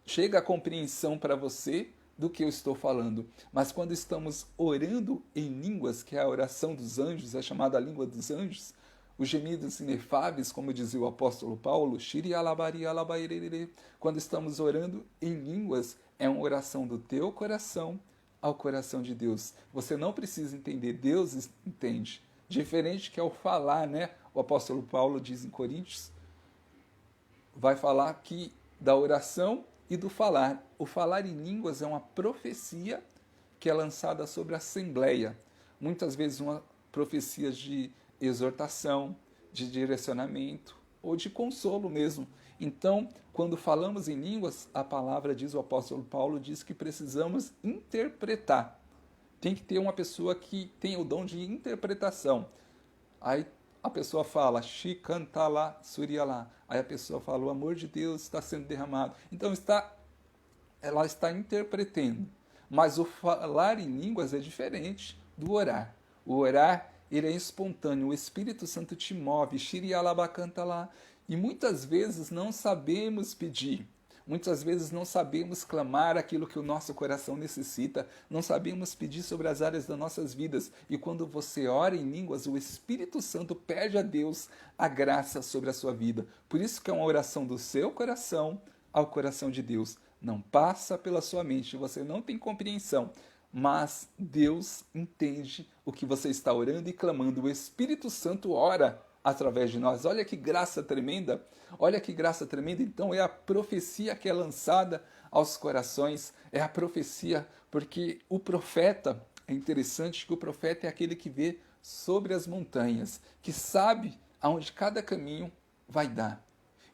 Chega a compreensão para você do que eu estou falando. Mas quando estamos orando em línguas, que é a oração dos anjos, é chamada a língua dos anjos, os gemidos inefáveis, como dizia o apóstolo Paulo, Shiri alabari alabairere, quando estamos orando em línguas, é uma oração do teu coração ao coração de Deus. Você não precisa entender, Deus entende. Diferente que ao falar, né? O apóstolo Paulo diz em Coríntios, vai falar que da oração e do falar. O falar em línguas é uma profecia que é lançada sobre a assembleia. Muitas vezes uma profecia de exortação, de direcionamento ou de consolo mesmo. Então, quando falamos em línguas, a palavra diz, o apóstolo Paulo diz que precisamos interpretar. Tem que ter uma pessoa que tem o dom de interpretação. Aí a pessoa fala, Shikantala Suryala. Aí a pessoa fala, o amor de Deus está sendo derramado. Então ela está interpretando. Mas o falar em línguas é diferente do orar. O orar, ele é espontâneo. O Espírito Santo te move. Shiriyalabakantala. E muitas vezes não sabemos pedir. Muitas vezes não sabemos clamar aquilo que o nosso coração necessita, não sabemos pedir sobre as áreas das nossas vidas. E quando você ora em línguas, o Espírito Santo pede a Deus a graça sobre a sua vida. Por isso que é uma oração do seu coração ao coração de Deus. Não passa pela sua mente, você não tem compreensão, mas Deus entende o que você está orando e clamando. O Espírito Santo ora através de nós. Olha que graça tremenda! Olha que graça tremenda! Então é a profecia que é lançada aos corações, é a profecia, porque o profeta, é interessante que o profeta é aquele que vê sobre as montanhas, que sabe aonde cada caminho vai dar.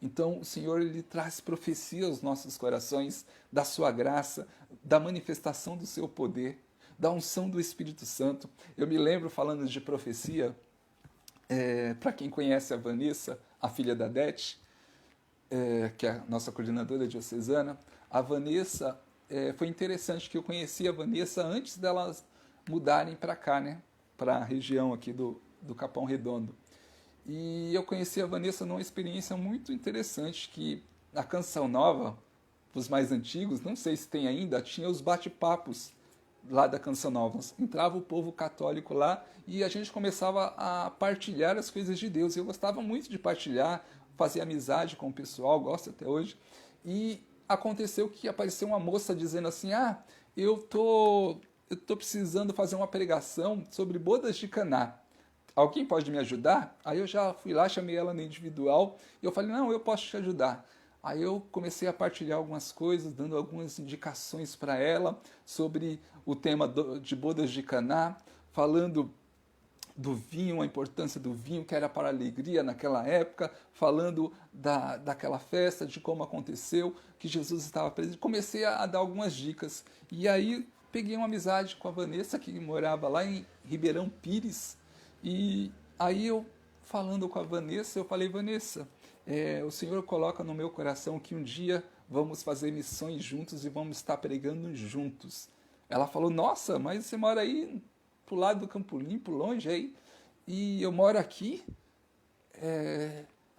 Então o Senhor, ele traz profecia aos nossos corações, da sua graça, da manifestação do seu poder, da unção do Espírito Santo. Eu me lembro, falando de profecia, para quem conhece a Vanessa, a filha da Dete, que é a nossa coordenadora diocesana, a Vanessa, foi interessante que eu conheci a Vanessa antes delas mudarem para cá, né, para a região aqui do Capão Redondo. E eu conheci a Vanessa numa experiência muito interessante, que a Canção Nova, os mais antigos, não sei se tem ainda, tinha os bate-papos lá da Canção Nova. Entrava o povo católico lá e a gente começava a partilhar as coisas de Deus. Eu gostava muito de partilhar, fazer amizade com o pessoal, gosto até hoje. E aconteceu que apareceu uma moça dizendo assim, eu tô precisando fazer uma pregação sobre bodas de Caná. Alguém pode me ajudar? Aí eu já fui lá, chamei ela no individual e eu falei, não, eu posso te ajudar. Aí eu comecei a partilhar algumas coisas, dando algumas indicações para ela sobre o tema de bodas de Caná, falando do vinho, a importância do vinho, que era para a alegria naquela época, falando daquela festa, de como aconteceu, que Jesus estava presente. Comecei a dar algumas dicas. E aí peguei uma amizade com a Vanessa, que morava lá em Ribeirão Pires. E aí eu, falando com a Vanessa, eu falei, Vanessa, o Senhor coloca no meu coração que um dia vamos fazer missões juntos e vamos estar pregando juntos. Ela falou, nossa, mas você mora aí pro lado do Campo Limpo, longe aí, e eu moro aqui.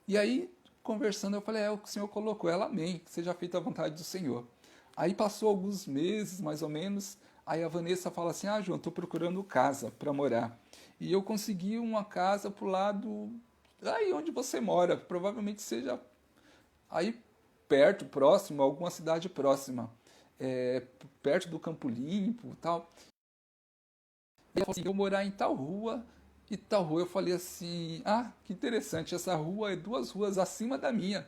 E aí, conversando, eu falei, o que o Senhor colocou. Ela, amém, que seja feita a vontade do Senhor. Aí passou alguns meses, mais ou menos, aí a Vanessa fala assim, João, estou procurando casa para morar. E eu consegui uma casa pro lado aí onde você mora, provavelmente seja aí perto, próximo, alguma cidade próxima, perto do Campo Limpo e tal. E ela falou assim, eu morar em tal rua e tal rua. Eu falei assim, que interessante, essa rua é 2 ruas acima da minha.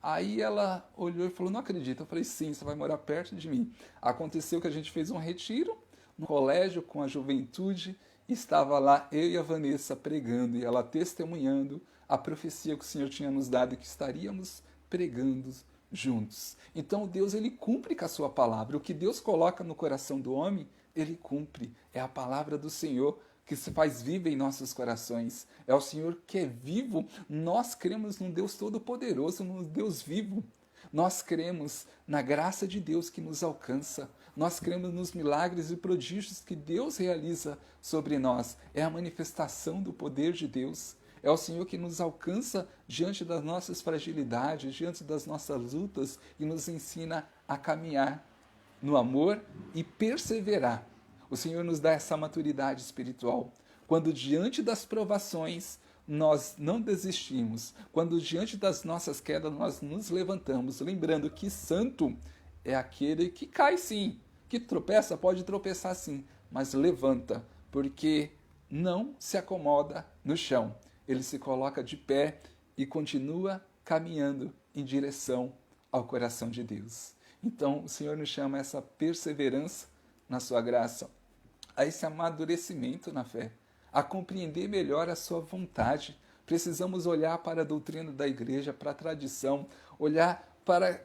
Aí ela olhou e falou, não acredito. Eu falei, sim, você vai morar perto de mim. Aconteceu que a gente fez um retiro no colégio com a juventude. Estava lá eu e a Vanessa pregando e ela testemunhando a profecia que o Senhor tinha nos dado, que estaríamos pregando juntos. Então Deus, ele cumpre com a sua palavra. O que Deus coloca no coração do homem, ele cumpre. É a palavra do Senhor que se faz viva em nossos corações. É o Senhor que é vivo. Nós cremos num Deus todo-poderoso, num Deus vivo. Nós cremos na graça de Deus que nos alcança. Nós cremos nos milagres e prodígios que Deus realiza sobre nós. É a manifestação do poder de Deus. É o Senhor que nos alcança diante das nossas fragilidades, diante das nossas lutas e nos ensina a caminhar no amor e perseverar. O Senhor nos dá essa maturidade espiritual. Quando diante das provações nós não desistimos, quando diante das nossas quedas nós nos levantamos, lembrando que santo é aquele que cai sim, que tropeça, pode tropeçar sim, mas levanta, porque não se acomoda no chão. Ele se coloca de pé e continua caminhando em direção ao coração de Deus. Então, o Senhor nos chama a essa perseverança na sua graça, a esse amadurecimento na fé, a compreender melhor a sua vontade. Precisamos olhar para a doutrina da igreja, para a tradição, olhar para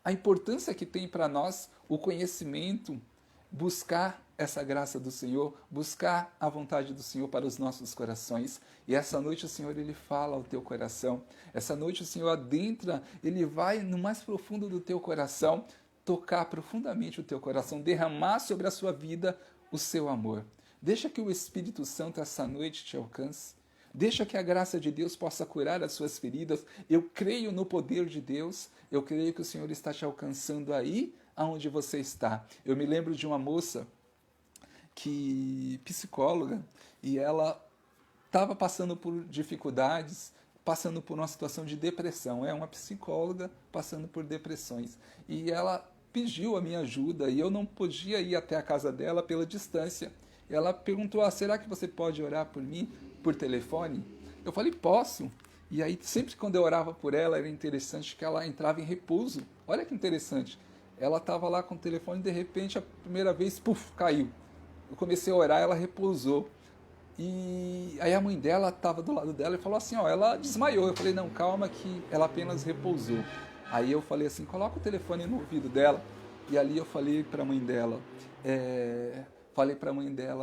a importância que tem para nós o conhecimento, buscar essa graça do Senhor, buscar a vontade do Senhor para os nossos corações. E essa noite o Senhor, ele fala ao teu coração. Essa noite o Senhor adentra, ele vai no mais profundo do teu coração, tocar profundamente o teu coração, derramar sobre a sua vida o seu amor. Deixa que o Espírito Santo essa noite te alcance. Deixa que a graça de Deus possa curar as suas feridas. Eu creio no poder de Deus. Eu creio que o Senhor está te alcançando aí aonde você está. Eu me lembro de uma moça psicóloga, e ela estava passando por dificuldades, passando por uma situação de depressão. É uma psicóloga passando por depressões. E ela pediu a minha ajuda e eu não podia ir até a casa dela pela distância. Ela perguntou, será que você pode orar por mim por telefone? Eu falei, posso. E aí, sempre quando eu orava por ela, era interessante que ela entrava em repouso. Olha que interessante. Ela estava lá com o telefone e de repente, a primeira vez, caiu. Eu comecei a orar, ela repousou. E aí a mãe dela estava do lado dela e falou assim, ela desmaiou. Eu falei, não, calma que ela apenas repousou. Aí eu falei assim, coloca o telefone no ouvido dela. E ali eu falei para a mãe dela,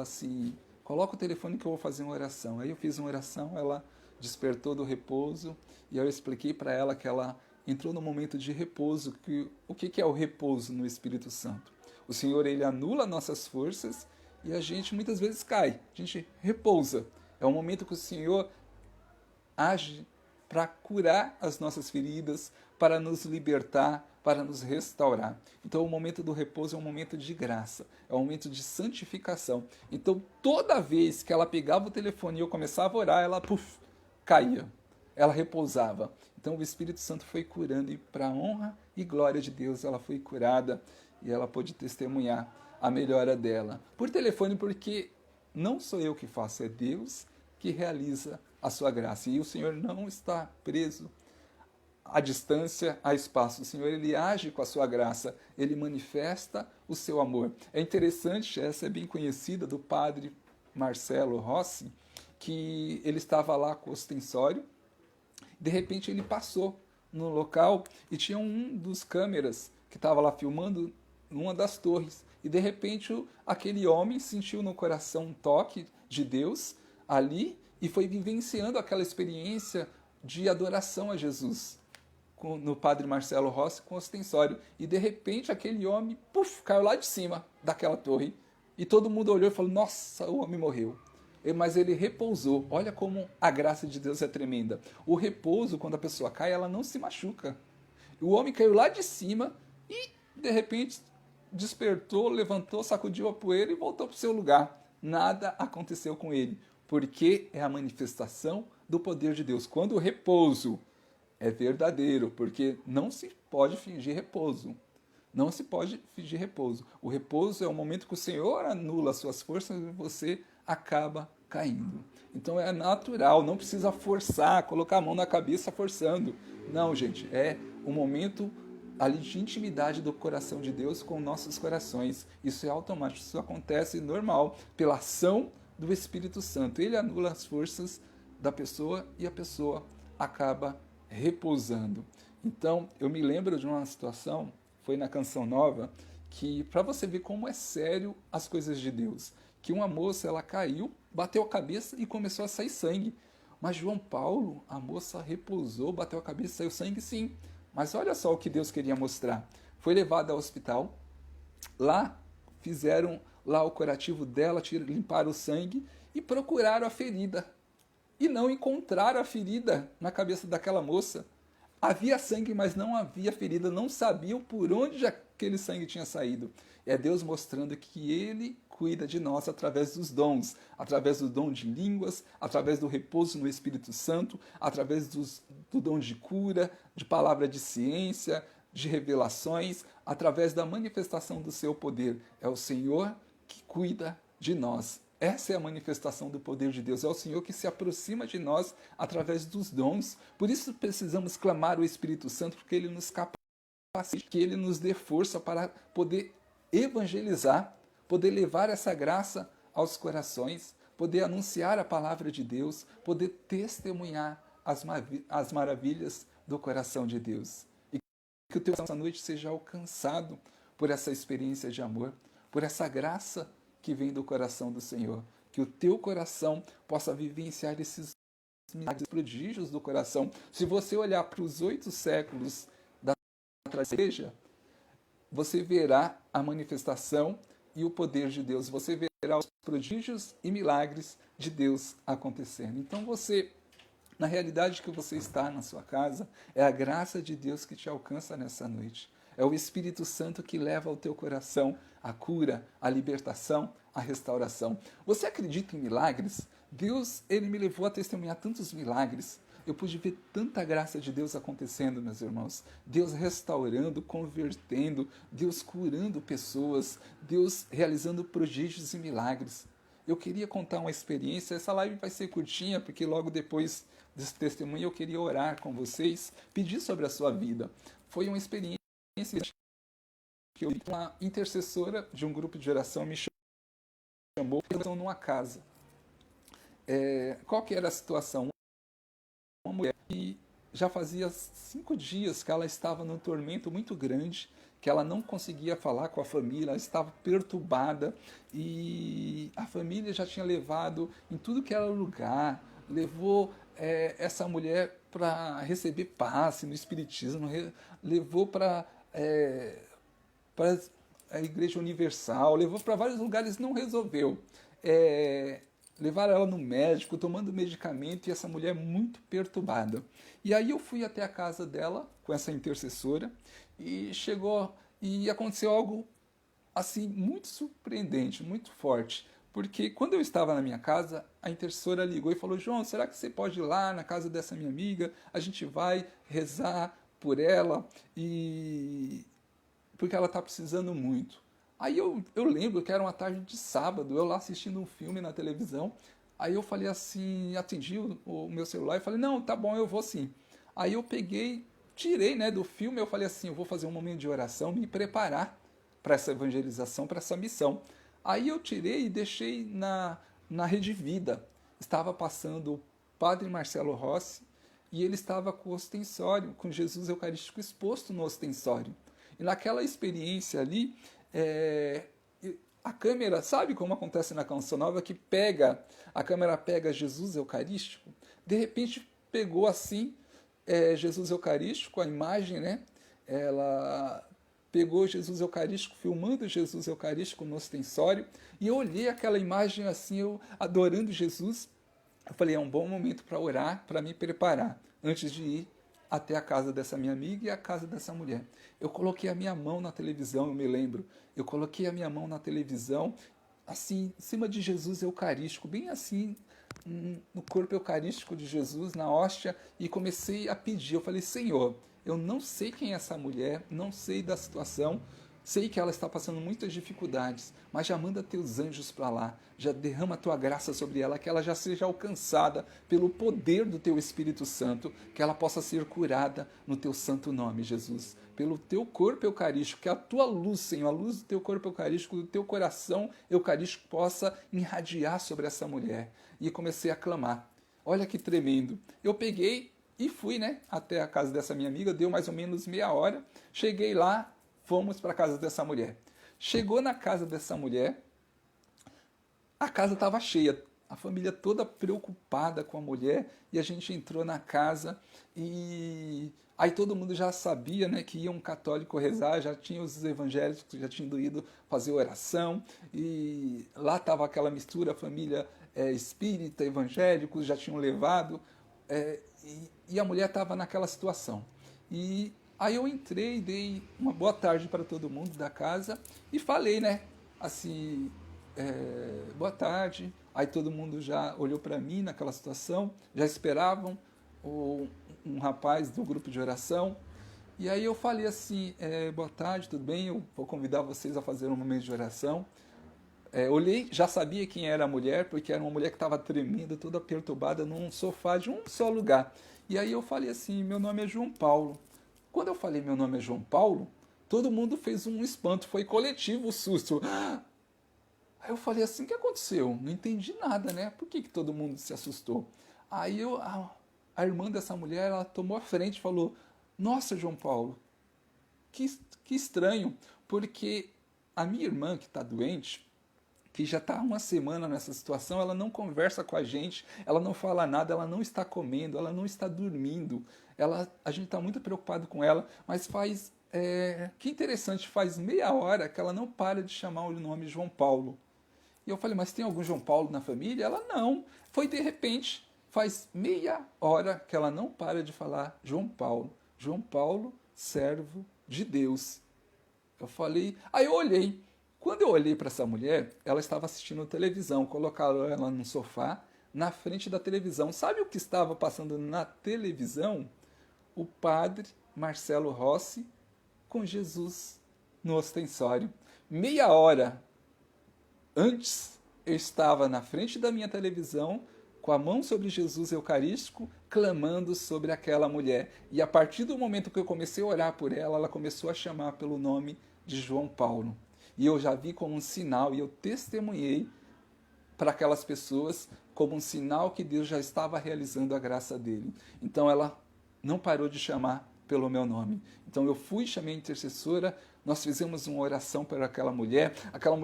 assim, coloca o telefone que eu vou fazer uma oração. Aí eu fiz uma oração, ela despertou do repouso e eu expliquei para ela que ela entrou no momento de repouso. O que é o repouso no Espírito Santo? O Senhor, ele anula nossas forças e a gente muitas vezes cai, a gente repousa. É um momento que o Senhor age para curar as nossas feridas, para nos libertar, para nos restaurar. Então o momento do repouso é um momento de graça, é um momento de santificação. Então toda vez que ela pegava o telefone e eu começava a orar, ela caía, ela repousava. Então o Espírito Santo foi curando e para a honra e glória de Deus ela foi curada e ela pôde testemunhar a melhora dela. Por telefone, porque não sou eu que faço, é Deus que realiza a sua graça. E o Senhor não está preso à distância, a espaço. O Senhor, ele age com a sua graça, ele manifesta o seu amor. É interessante, essa é bem conhecida do padre Marcelo Rossi, que ele estava lá com o ostensório, de repente ele passou no local e tinha um dos câmeras que estava lá filmando numa das torres. E de repente aquele homem sentiu no coração um toque de Deus ali e foi vivenciando aquela experiência de adoração a Jesus no padre Marcelo Rossi com o ostensório. E de repente aquele homem caiu lá de cima daquela torre. E todo mundo olhou e falou, nossa, o homem morreu. Mas ele repousou. Olha como a graça de Deus é tremenda. O repouso, quando a pessoa cai, ela não se machuca. O homem caiu lá de cima e de repente despertou, levantou, sacudiu a poeira e voltou para o seu lugar. Nada aconteceu com ele, porque é a manifestação do poder de Deus. Quando o repouso é verdadeiro, porque não se pode fingir repouso. Não se pode fingir repouso. O repouso é o momento que o Senhor anula as suas forças e você acaba caindo. Então é natural, não precisa forçar, colocar a mão na cabeça forçando. Não, gente, é um momento ali de intimidade do coração de Deus com nossos corações. Isso é automático, isso acontece normal, pela ação do Espírito Santo. Ele anula as forças da pessoa e a pessoa acaba repousando. Então, eu me lembro de uma situação, foi na Canção Nova, que para você ver como é sério as coisas de Deus, que uma moça, ela caiu, bateu a cabeça e começou a sair sangue. Mas João Paulo, a moça repousou, bateu a cabeça, saiu sangue sim. Mas olha só o que Deus queria mostrar. Foi levada ao hospital, lá fizeram lá o curativo dela, limparam o sangue e procuraram a ferida. E não encontraram a ferida na cabeça daquela moça. Havia sangue, mas não havia ferida, não sabiam por onde aquele sangue tinha saído. É Deus mostrando que Ele cuida de nós através dos dons, através do dom de línguas, através do repouso no Espírito Santo, através do dom de cura, de palavra de ciência, de revelações, através da manifestação do seu poder. É o Senhor que cuida de nós. Essa é a manifestação do poder de Deus. É o Senhor que se aproxima de nós através dos dons. Por isso precisamos clamar o Espírito Santo, porque Ele nos capacita capacite, que Ele nos dê força para poder evangelizar, poder levar essa graça aos corações, poder anunciar a palavra de Deus, poder testemunhar as maravilhas do coração de Deus. E que o teu coração essa noite seja alcançado por essa experiência de amor, por essa graça que vem do coração do Senhor. Que o teu coração possa vivenciar esses milagres, prodígios do coração. Se você olhar para os 8 séculos da igreja, você verá a manifestação e o poder de Deus. Você verá os prodígios e milagres de Deus acontecendo. Então você, na realidade que você está na sua casa, é a graça de Deus que te alcança nessa noite. É o Espírito Santo que leva ao teu coração a cura, a libertação, a restauração. Você acredita em milagres? Deus, Ele me levou a testemunhar tantos milagres. Eu pude ver tanta graça de Deus acontecendo, meus irmãos. Deus restaurando, convertendo, Deus curando pessoas, Deus realizando prodígios e milagres. Eu queria contar uma experiência, essa live vai ser curtinha, porque logo depois desse testemunho eu queria orar com vocês, pedir sobre a sua vida. Foi uma experiência que uma intercessora de um grupo de oração me chamou numa casa. Qual que era a situação? Uma mulher que já fazia 5 dias que ela estava num tormento muito grande, que ela não conseguia falar com a família, ela estava perturbada e a família já tinha levado em tudo que era lugar, levou essa mulher para receber passe no Espiritismo, levou para a Igreja Universal, levou para vários lugares, não resolveu. Levaram ela no médico, tomando medicamento, e essa mulher muito perturbada. E aí eu fui até a casa dela, com essa intercessora, e aconteceu algo assim muito surpreendente, muito forte. Porque quando eu estava na minha casa, a intercessora ligou e falou: João, será que você pode ir lá na casa dessa minha amiga? A gente vai rezar por ela, porque ela está precisando muito. Aí eu lembro que era uma tarde de sábado, eu lá assistindo um filme na televisão. Aí eu falei assim, atendi o meu celular e falei: não, tá bom, eu vou sim. Aí eu peguei, tirei do filme, eu falei assim: eu vou fazer um momento de oração, me preparar para essa evangelização, para essa missão. Aí eu tirei e deixei na Rede Vida. Estava passando o Padre Marcelo Rossi e ele estava com o ostensório, com Jesus Eucarístico exposto no ostensório. E naquela experiência ali, a câmera, sabe como acontece na Canção Nova, que a câmera pega Jesus Eucarístico? De repente pegou assim Jesus Eucarístico, a imagem, ela pegou Jesus Eucarístico, filmando Jesus Eucarístico no ostensório, e eu olhei aquela imagem assim, eu adorando Jesus. Eu falei: é um bom momento para orar, para me preparar, antes de ir até a casa dessa minha amiga e a casa dessa mulher. Eu coloquei a minha mão na televisão, eu me lembro. Eu coloquei a minha mão na televisão, assim, em cima de Jesus Eucarístico, bem assim, no corpo eucarístico de Jesus, na hóstia, e comecei a pedir. Eu falei: Senhor, eu não sei quem é essa mulher, não sei da situação, sei que ela está passando muitas dificuldades, mas já manda teus anjos para lá, já derrama a tua graça sobre ela, que ela já seja alcançada pelo poder do teu Espírito Santo, que ela possa ser curada no teu santo nome, Jesus. Pelo teu corpo eucarístico, que a tua luz, Senhor, a luz do teu corpo eucarístico, do teu coração eucarístico possa irradiar sobre essa mulher. E comecei a clamar. Olha que tremendo. Eu peguei e fui até a casa dessa minha amiga, deu mais ou menos meia hora, cheguei lá, fomos para a casa dessa mulher. Chegou na casa dessa mulher, a casa estava cheia, a família toda preocupada com a mulher, e a gente entrou na casa e aí todo mundo já sabia que ia um católico rezar, já tinha os evangélicos que já tinham ido fazer oração, e lá estava aquela mistura, a família espírita, evangélicos já tinham levado, e a mulher estava naquela situação. E aí eu entrei, dei uma boa tarde para todo mundo da casa e falei, assim, boa tarde. Aí todo mundo já olhou para mim naquela situação, já esperavam um rapaz do grupo de oração. E aí eu falei assim: boa tarde, tudo bem? Eu vou convidar vocês a fazer um momento de oração. Olhei, já sabia quem era a mulher, porque era uma mulher que estava tremenda, toda perturbada, num sofá de um só lugar. E aí eu falei assim: meu nome é João Paulo. Quando eu falei meu nome é João Paulo, todo mundo fez um espanto, foi coletivo o susto. Aí eu falei assim, o que aconteceu? Não entendi nada, né? Por que todo mundo se assustou? Aí a irmã dessa mulher, ela tomou a frente e falou, nossa, João Paulo, que estranho, porque a minha irmã que está doente, que já está uma semana nessa situação, ela não conversa com a gente, ela não fala nada, ela não está comendo, ela não está dormindo, a gente está muito preocupado com ela, mas que interessante, faz meia hora que ela não para de chamar o nome João Paulo. E eu falei, mas tem algum João Paulo na família? Ela, não. Foi de repente, faz meia hora que ela não para de falar João Paulo. João Paulo, servo de Deus. Eu falei, aí eu olhei. Quando eu olhei para essa mulher, ela estava assistindo televisão. Colocaram ela no sofá, na frente da televisão. Sabe o que estava passando na televisão? O padre Marcelo Rossi com Jesus no ostensório. Meia hora antes, eu estava na frente da minha televisão, com a mão sobre Jesus Eucarístico, clamando sobre aquela mulher. E a partir do momento que eu comecei a orar por ela, ela começou a chamar pelo nome de João Paulo. E eu já vi como um sinal, e eu testemunhei para aquelas pessoas como um sinal que Deus já estava realizando a graça dele. Então ela não parou de chamar pelo meu nome. Então eu fui, chamei a intercessora, nós fizemos uma oração para aquela mulher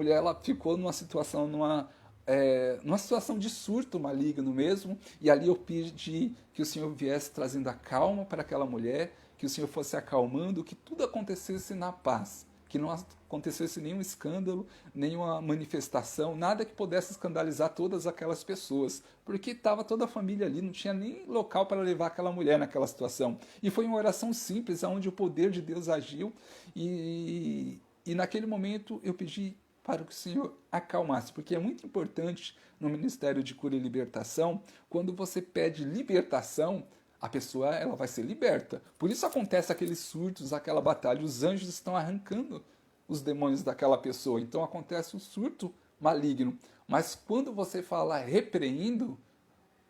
ela ficou numa situação, numa situação de surto maligno mesmo, e ali eu pedi que o Senhor viesse trazendo a calma para aquela mulher, que o Senhor fosse acalmando, que tudo acontecesse na paz, que não acontecesse nenhum escândalo, nenhuma manifestação, nada que pudesse escandalizar todas aquelas pessoas, porque estava toda a família ali, não tinha nem local para levar aquela mulher naquela situação. E foi uma oração simples, onde o poder de Deus agiu, e naquele momento eu pedi para que o Senhor acalmasse, porque é muito importante no Ministério de Cura e Libertação, quando você pede libertação, a pessoa ela vai ser liberta. Por isso acontece aqueles surtos, aquela batalha. Os anjos estão arrancando os demônios daquela pessoa. Então acontece o surto maligno. Mas quando você fala repreendo,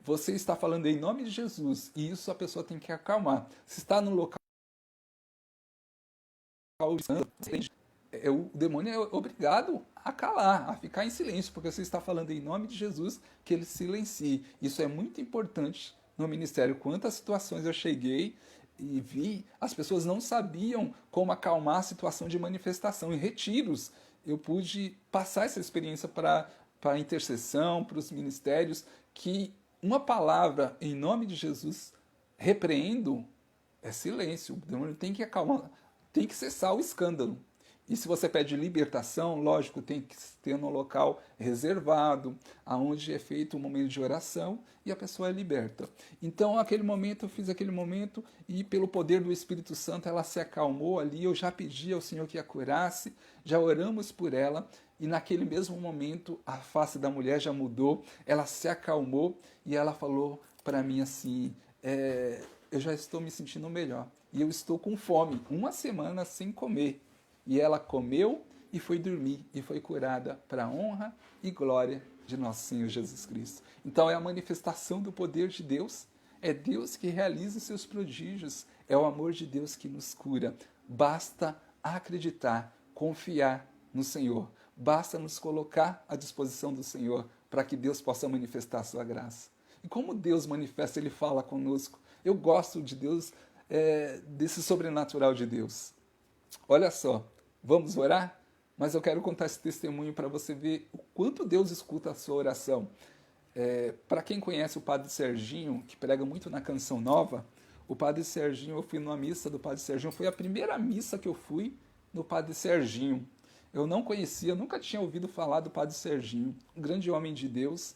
você está falando em nome de Jesus. E isso a pessoa tem que acalmar. Se está no local, o demônio é obrigado a calar, a ficar em silêncio, porque você está falando em nome de Jesus, que ele silencie. Isso é muito importante no ministério. Quantas situações eu cheguei e vi, as pessoas não sabiam como acalmar a situação de manifestação. Em retiros, eu pude passar essa experiência para a intercessão, para os ministérios, que uma palavra em nome de Jesus, repreendo, é silêncio. O demônio tem que acalmar, tem que cessar o escândalo. E se você pede libertação, lógico, tem que ter um local reservado, aonde é feito um momento de oração e a pessoa é liberta. Então, aquele momento, eu fiz aquele momento e pelo poder do Espírito Santo ela se acalmou ali, eu já pedi ao Senhor que a curasse, já oramos por ela e naquele mesmo momento a face da mulher já mudou, ela se acalmou e ela falou para mim assim, eu já estou me sentindo melhor e eu estou com fome, uma semana sem comer. E ela comeu e foi dormir e foi curada para a honra e glória de nosso Senhor Jesus Cristo. Então é a manifestação do poder de Deus, é Deus que realiza os seus prodígios, é o amor de Deus que nos cura. Basta acreditar, confiar no Senhor, basta nos colocar à disposição do Senhor para que Deus possa manifestar a sua graça. E como Deus manifesta, Ele fala conosco. Eu gosto de Deus, desse sobrenatural de Deus. Olha só, vamos orar? Mas eu quero contar esse testemunho para você ver o quanto Deus escuta a sua oração. Para quem conhece o Padre Serginho, que prega muito na Canção Nova, o Padre Serginho, eu fui numa missa do Padre Serginho, foi a primeira missa que eu fui no Padre Serginho. Eu não conhecia, nunca tinha ouvido falar do Padre Serginho, um grande homem de Deus.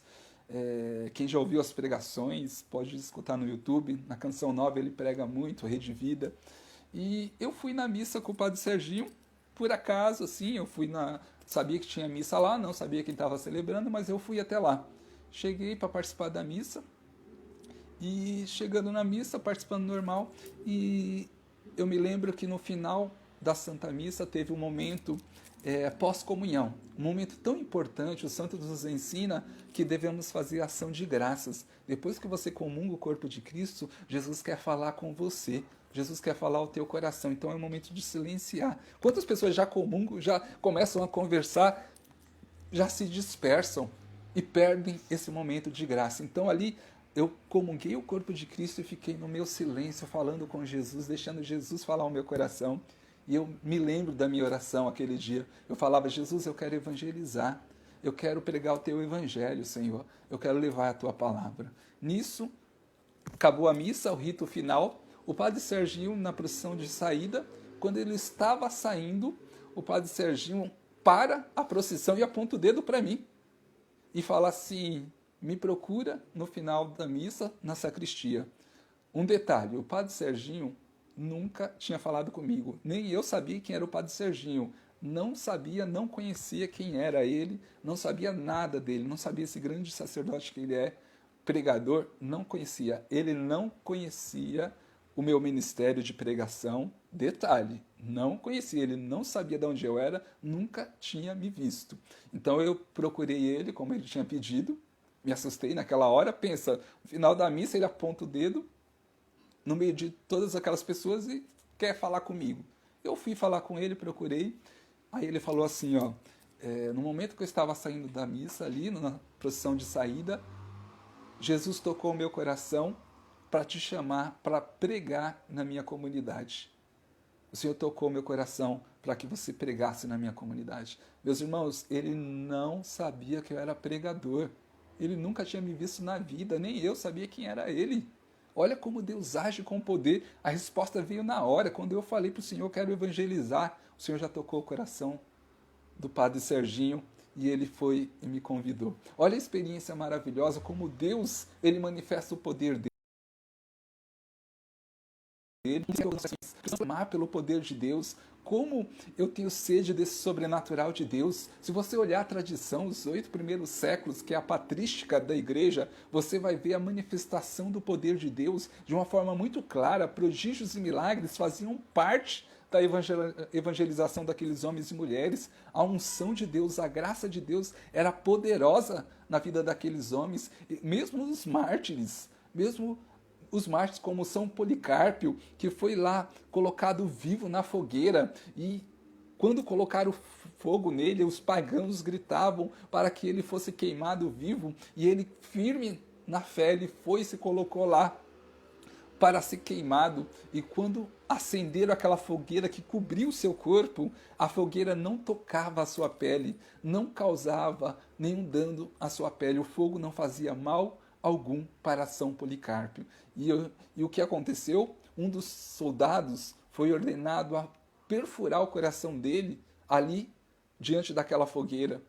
Quem já ouviu as pregações pode escutar no YouTube, na Canção Nova ele prega muito, Rede Vida. E eu fui na missa com o Padre Serginho, por acaso, assim, sabia que tinha missa lá, não sabia quem estava celebrando, mas eu fui até lá. Cheguei para participar da missa, e chegando na missa, participando normal, e eu me lembro que no final da Santa Missa teve um momento pós-comunhão, um momento tão importante. O Santo nos ensina que devemos fazer ação de graças. Depois que você comunga o corpo de Cristo, Jesus quer falar com você. Jesus quer falar ao teu coração, então é o momento de silenciar. Quantas pessoas já comungam, já começam a conversar, já se dispersam e perdem esse momento de graça. Então ali eu comunguei o corpo de Cristo e fiquei no meu silêncio, falando com Jesus, deixando Jesus falar ao meu coração. E eu me lembro da minha oração aquele dia. Eu falava: Jesus, eu quero evangelizar. Eu quero pregar o teu evangelho, Senhor. Eu quero levar a tua palavra. Nisso, acabou a missa, o rito final. O padre Serginho, na procissão de saída, quando ele estava saindo, o padre Serginho para a procissão e aponta o dedo para mim. E fala assim: me procura no final da missa, na sacristia. Um detalhe, o padre Serginho nunca tinha falado comigo. Nem eu sabia quem era o padre Serginho. Não sabia, não conhecia quem era ele, não sabia nada dele, não sabia esse grande sacerdote que ele é, pregador, não conhecia. Ele não conhecia o meu ministério de pregação. Detalhe, não conhecia, ele não sabia de onde eu era, nunca tinha me visto. Então eu procurei ele, como ele tinha pedido, me assustei naquela hora. Pensa, no final da missa ele aponta o dedo no meio de todas aquelas pessoas e quer falar comigo. Eu fui falar com ele, procurei, aí ele falou assim, ó, no momento que eu estava saindo da missa ali, na procissão de saída, Jesus tocou o meu coração para te chamar, para pregar na minha comunidade. O Senhor tocou meu coração para que você pregasse na minha comunidade. Meus irmãos, ele não sabia que eu era pregador. Ele nunca tinha me visto na vida, nem eu sabia quem era ele. Olha como Deus age com poder. A resposta veio na hora. Quando eu falei para o Senhor, quero evangelizar, o Senhor já tocou o coração do padre Serginho e ele foi e me convidou. Olha a experiência maravilhosa, como Deus, ele manifesta o poder dele. Clamar pelo poder de Deus, como eu tenho sede desse sobrenatural de Deus. Se você olhar a tradição, os 8 primeiros séculos, que é a patrística da igreja, você vai ver a manifestação do poder de Deus de uma forma muito clara. Prodígios e milagres faziam parte da evangelização daqueles homens e mulheres. A unção de Deus, a graça de Deus era poderosa na vida daqueles homens, mesmo os mártires, mesmo os mártires como São Policarpo, que foi lá colocado vivo na fogueira, e quando colocaram fogo nele, os pagãos gritavam para que ele fosse queimado vivo, e ele, firme na fé, ele foi e se colocou lá para ser queimado. E quando acenderam aquela fogueira que cobriu o seu corpo, a fogueira não tocava a sua pele, não causava nenhum dano à sua pele, o fogo não fazia mal algum para São Policarpo. E o que aconteceu? Um dos soldados foi ordenado a perfurar o coração dele ali diante daquela fogueira,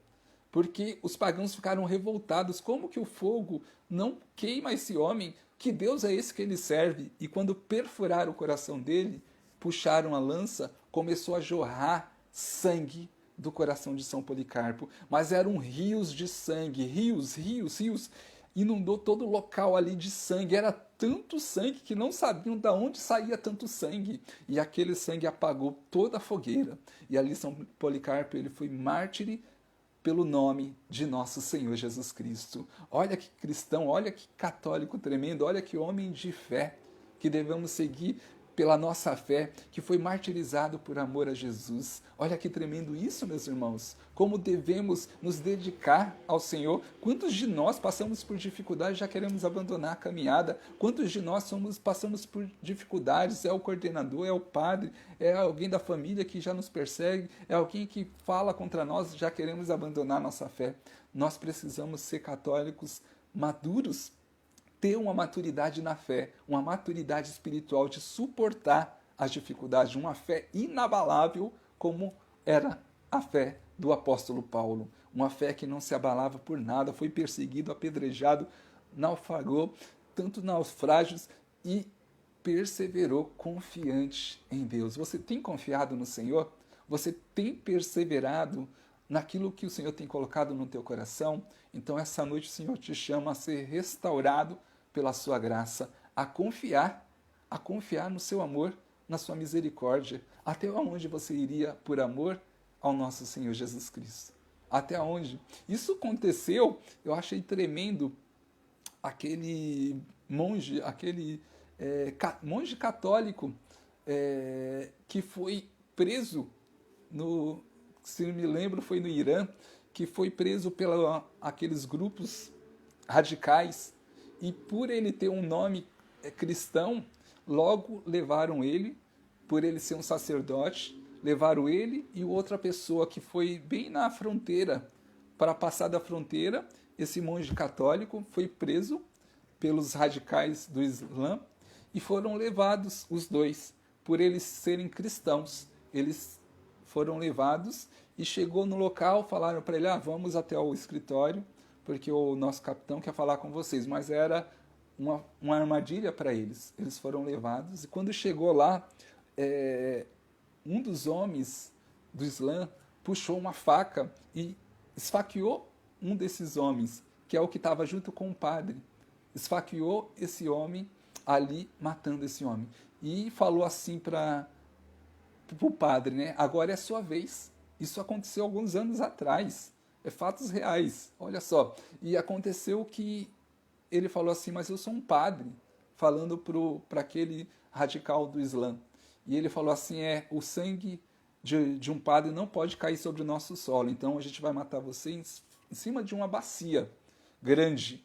porque os pagãos ficaram revoltados. Como que o fogo não queima esse homem? Que Deus é esse que ele serve? E quando perfuraram o coração dele, puxaram a lança, começou a jorrar sangue do coração de São Policarpo. Mas eram rios de sangue, rios, inundou todo o local ali de sangue. Era tanto sangue que não sabiam de onde saía tanto sangue. E aquele sangue apagou toda a fogueira. E ali São Policarpo, ele foi mártir pelo nome de nosso Senhor Jesus Cristo. Olha que cristão, olha que católico tremendo, olha que homem de fé que devemos seguir pela nossa fé, que foi martirizado por amor a Jesus. Olha que tremendo isso, meus irmãos. Como devemos nos dedicar ao Senhor. Quantos de nós passamos por dificuldades e já queremos abandonar a caminhada? Quantos de nós passamos por dificuldades? É o coordenador, é o padre, é alguém da família que já nos persegue, é alguém que fala contra nós e já queremos abandonar a nossa fé. Nós precisamos ser católicos maduros, ter uma maturidade na fé, uma maturidade espiritual de suportar as dificuldades, uma fé inabalável como era a fé do apóstolo Paulo. Uma fé que não se abalava por nada, foi perseguido, apedrejado, naufragou, tanto naufrágios, e perseverou confiante em Deus. Você tem confiado no Senhor? Você tem perseverado naquilo que o Senhor tem colocado no teu coração? Então essa noite o Senhor te chama a ser restaurado pela sua graça, a confiar no seu amor, na sua misericórdia. Até onde você iria por amor ao nosso Senhor Jesus Cristo? Até onde? Isso aconteceu, eu achei tremendo, aquele monge, aquele monge católico que foi preso se não me lembro, foi no Irã, que foi preso pelos aqueles grupos radicais, e por ele ter um nome cristão, logo levaram ele, por ele ser um sacerdote, levaram ele e outra pessoa que foi bem na fronteira, para passar da fronteira, esse monge católico foi preso pelos radicais do Islã e foram levados os dois, por eles serem cristãos. Eles foram levados e chegou no local, falaram para ele, vamos até o escritório, porque o nosso capitão quer falar com vocês, mas era uma armadilha para eles. Eles foram levados e quando chegou lá, um dos homens do Islã puxou uma faca e esfaqueou um desses homens, que é o que estava junto com o padre. Esfaqueou esse homem ali, matando esse homem. E falou assim para o padre, né? Agora é a sua vez. Isso aconteceu alguns anos atrás. É fatos reais, olha só. E aconteceu que ele falou assim, mas eu sou um padre, falando para aquele radical do Islã. E ele falou assim, o sangue de um padre não pode cair sobre o nosso solo, então a gente vai matar você em cima de uma bacia grande,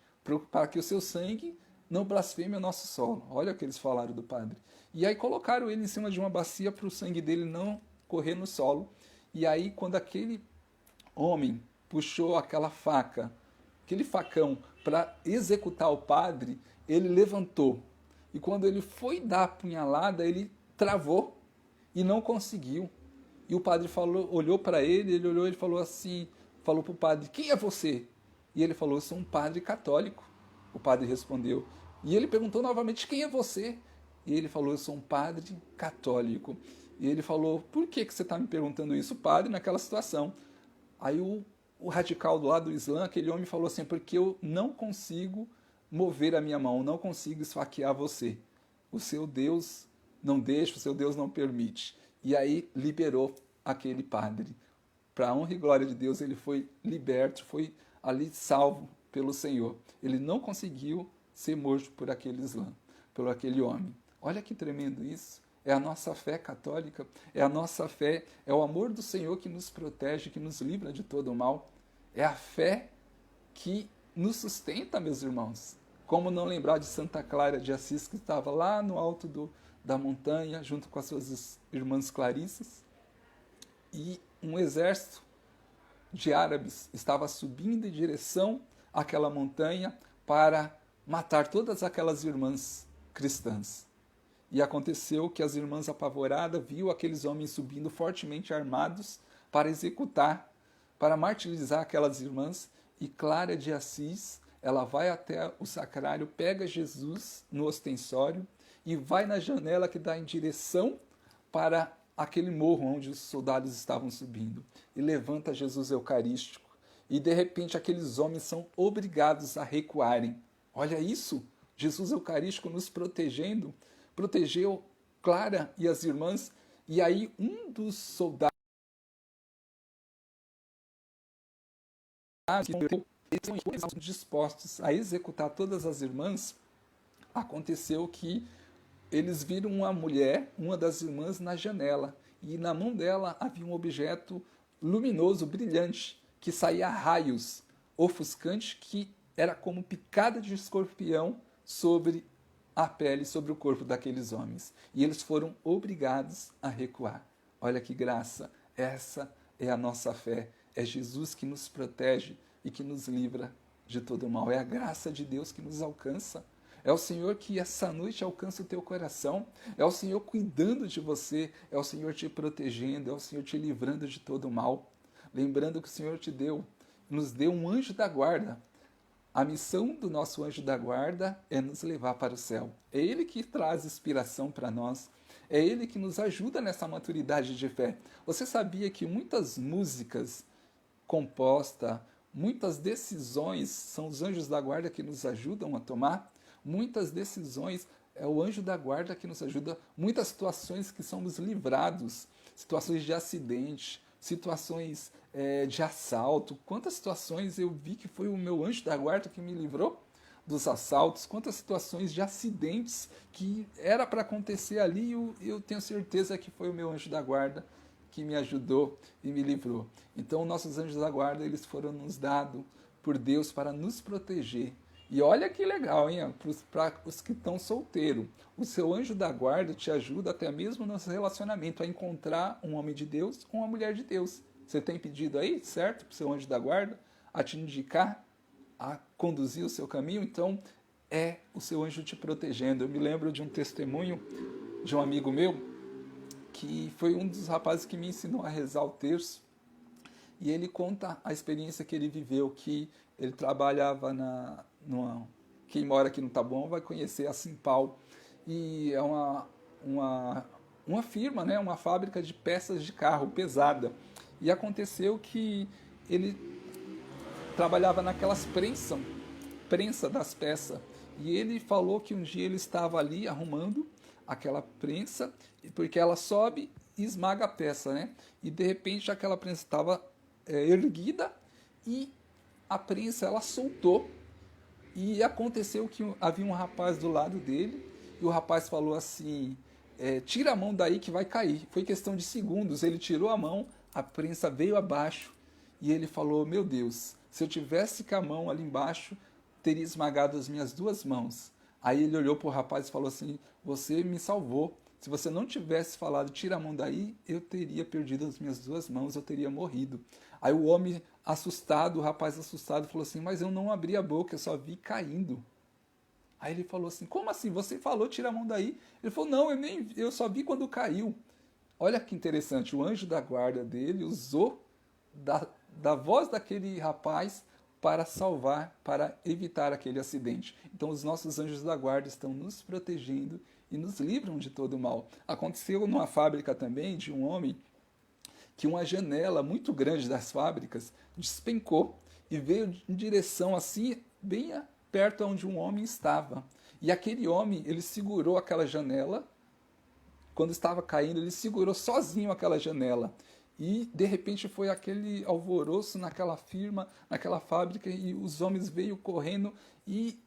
para que o seu sangue não blasfeme o nosso solo. Olha o que eles falaram do padre. E aí colocaram ele em cima de uma bacia para o sangue dele não correr no solo. E aí quando aquele homem puxou aquela faca, aquele facão para executar o padre, ele levantou. E quando ele foi dar a punhalada, ele travou e não conseguiu. E o padre olhou para ele, ele olhou e falou assim, falou para o padre, quem é você? E ele falou, eu sou um padre católico. O padre respondeu. E ele perguntou novamente, quem é você? E ele falou, eu sou um padre católico. E ele falou, por que você está me perguntando isso, padre, naquela situação? Aí o radical do lado do Islã, aquele homem falou assim, porque eu não consigo mover a minha mão, não consigo esfaquear você. O seu Deus não deixa, o seu Deus não permite. E aí liberou aquele padre. Para a honra e glória de Deus, ele foi liberto, foi ali salvo pelo Senhor. Ele não conseguiu ser morto por aquele Islã, por aquele homem. Olha que tremendo isso. É a nossa fé católica, é a nossa fé, é o amor do Senhor que nos protege, que nos livra de todo o mal. É a fé que nos sustenta, meus irmãos. Como não lembrar de Santa Clara de Assis, que estava lá no alto da montanha, junto com as suas irmãs Clarissas, e um exército de árabes estava subindo em direção àquela montanha para matar todas aquelas irmãs cristãs. E aconteceu que as irmãs apavoradas viu aqueles homens subindo fortemente armados para executar, para martirizar aquelas irmãs, e Clara de Assis, ela vai até o sacrário, pega Jesus no ostensório e vai na janela que dá em direção para aquele morro onde os soldados estavam subindo, e levanta Jesus Eucarístico. E de repente aqueles homens são obrigados a recuarem. Olha isso, Jesus Eucarístico nos protegendo, protegeu Clara e as irmãs, e aí um dos soldados que estão dispostos a executar todas as irmãs, aconteceu que eles viram uma mulher, uma das irmãs, na janela, e na mão dela havia um objeto luminoso, brilhante, que saía raios, ofuscante, que era como picada de escorpião sobre a pele, sobre o corpo daqueles homens. E eles foram obrigados a recuar. Olha que graça! Essa é a nossa fé. É Jesus que nos protege e que nos livra de todo o mal. É a graça de Deus que nos alcança. É o Senhor que essa noite alcança o teu coração. É o Senhor cuidando de você. É o Senhor te protegendo. É o Senhor te livrando de todo o mal. Lembrando que o Senhor nos deu um anjo da guarda. A missão do nosso anjo da guarda é nos levar para o céu. É ele que traz inspiração para nós. É ele que nos ajuda nessa maturidade de fé. Você sabia que muitas músicas compostas, muitas decisões, são os anjos da guarda que nos ajudam a tomar? Muitas decisões é o anjo da guarda que nos ajuda. Muitas situações que somos livrados, situações de acidente, situações de assalto. Quantas situações eu vi que foi o meu anjo da guarda que me livrou? dos assaltos, quantas situações de acidentes que era para acontecer ali, e eu tenho certeza que foi o meu anjo da guarda que me ajudou e me livrou. Então, nossos anjos da guarda, eles foram nos dados por Deus para nos proteger. E olha que legal, hein? Para os que estão solteiros, o seu anjo da guarda te ajuda até mesmo no relacionamento a encontrar um homem de Deus ou uma mulher de Deus. Você tem pedido aí, certo? Para o seu anjo da guarda a te indicar, a conduzir o seu caminho. Então, é o seu anjo te protegendo. Eu me lembro de um testemunho de um amigo meu, que foi um dos rapazes que me ensinou a rezar o terço, e ele conta a experiência que ele viveu, que ele trabalhava quem mora aqui no Taboão vai conhecer a Simpal, e é uma firma, né, uma fábrica de peças de carro pesada, e aconteceu que ele trabalhava naquelas prensa das peças, e ele falou que um dia ele estava ali arrumando aquela prensa, porque ela sobe e esmaga a peça, né? E de repente aquela prensa estava erguida e a prensa ela soltou, e aconteceu que havia um rapaz do lado dele, e o rapaz falou assim, tira a mão daí que vai cair. Foi questão de segundos, ele tirou a mão, a prensa veio abaixo, e ele falou, meu Deus, se eu tivesse com a mão ali embaixo, teria esmagado as minhas duas mãos. Aí ele olhou para o rapaz e falou assim, você me salvou. Se você não tivesse falado, tira a mão daí, eu teria perdido as minhas duas mãos, eu teria morrido. Aí o homem assustado, o rapaz assustado, falou assim, mas eu não abri a boca, eu só vi caindo. Aí ele falou assim, como assim? Você falou, tira a mão daí? Ele falou, não, eu só vi quando caiu. Olha que interessante, o anjo da guarda dele usou da voz daquele rapaz para salvar, para evitar aquele acidente. Então os nossos anjos da guarda estão nos protegendo e nos livram de todo o mal. Aconteceu numa fábrica também de um homem que uma janela muito grande das fábricas despencou e veio em direção assim, bem perto onde um homem estava. E aquele homem, ele segurou aquela janela, quando estava caindo, ele segurou sozinho aquela janela. E de repente foi aquele alvoroço naquela firma, naquela fábrica, e os homens veio correndo e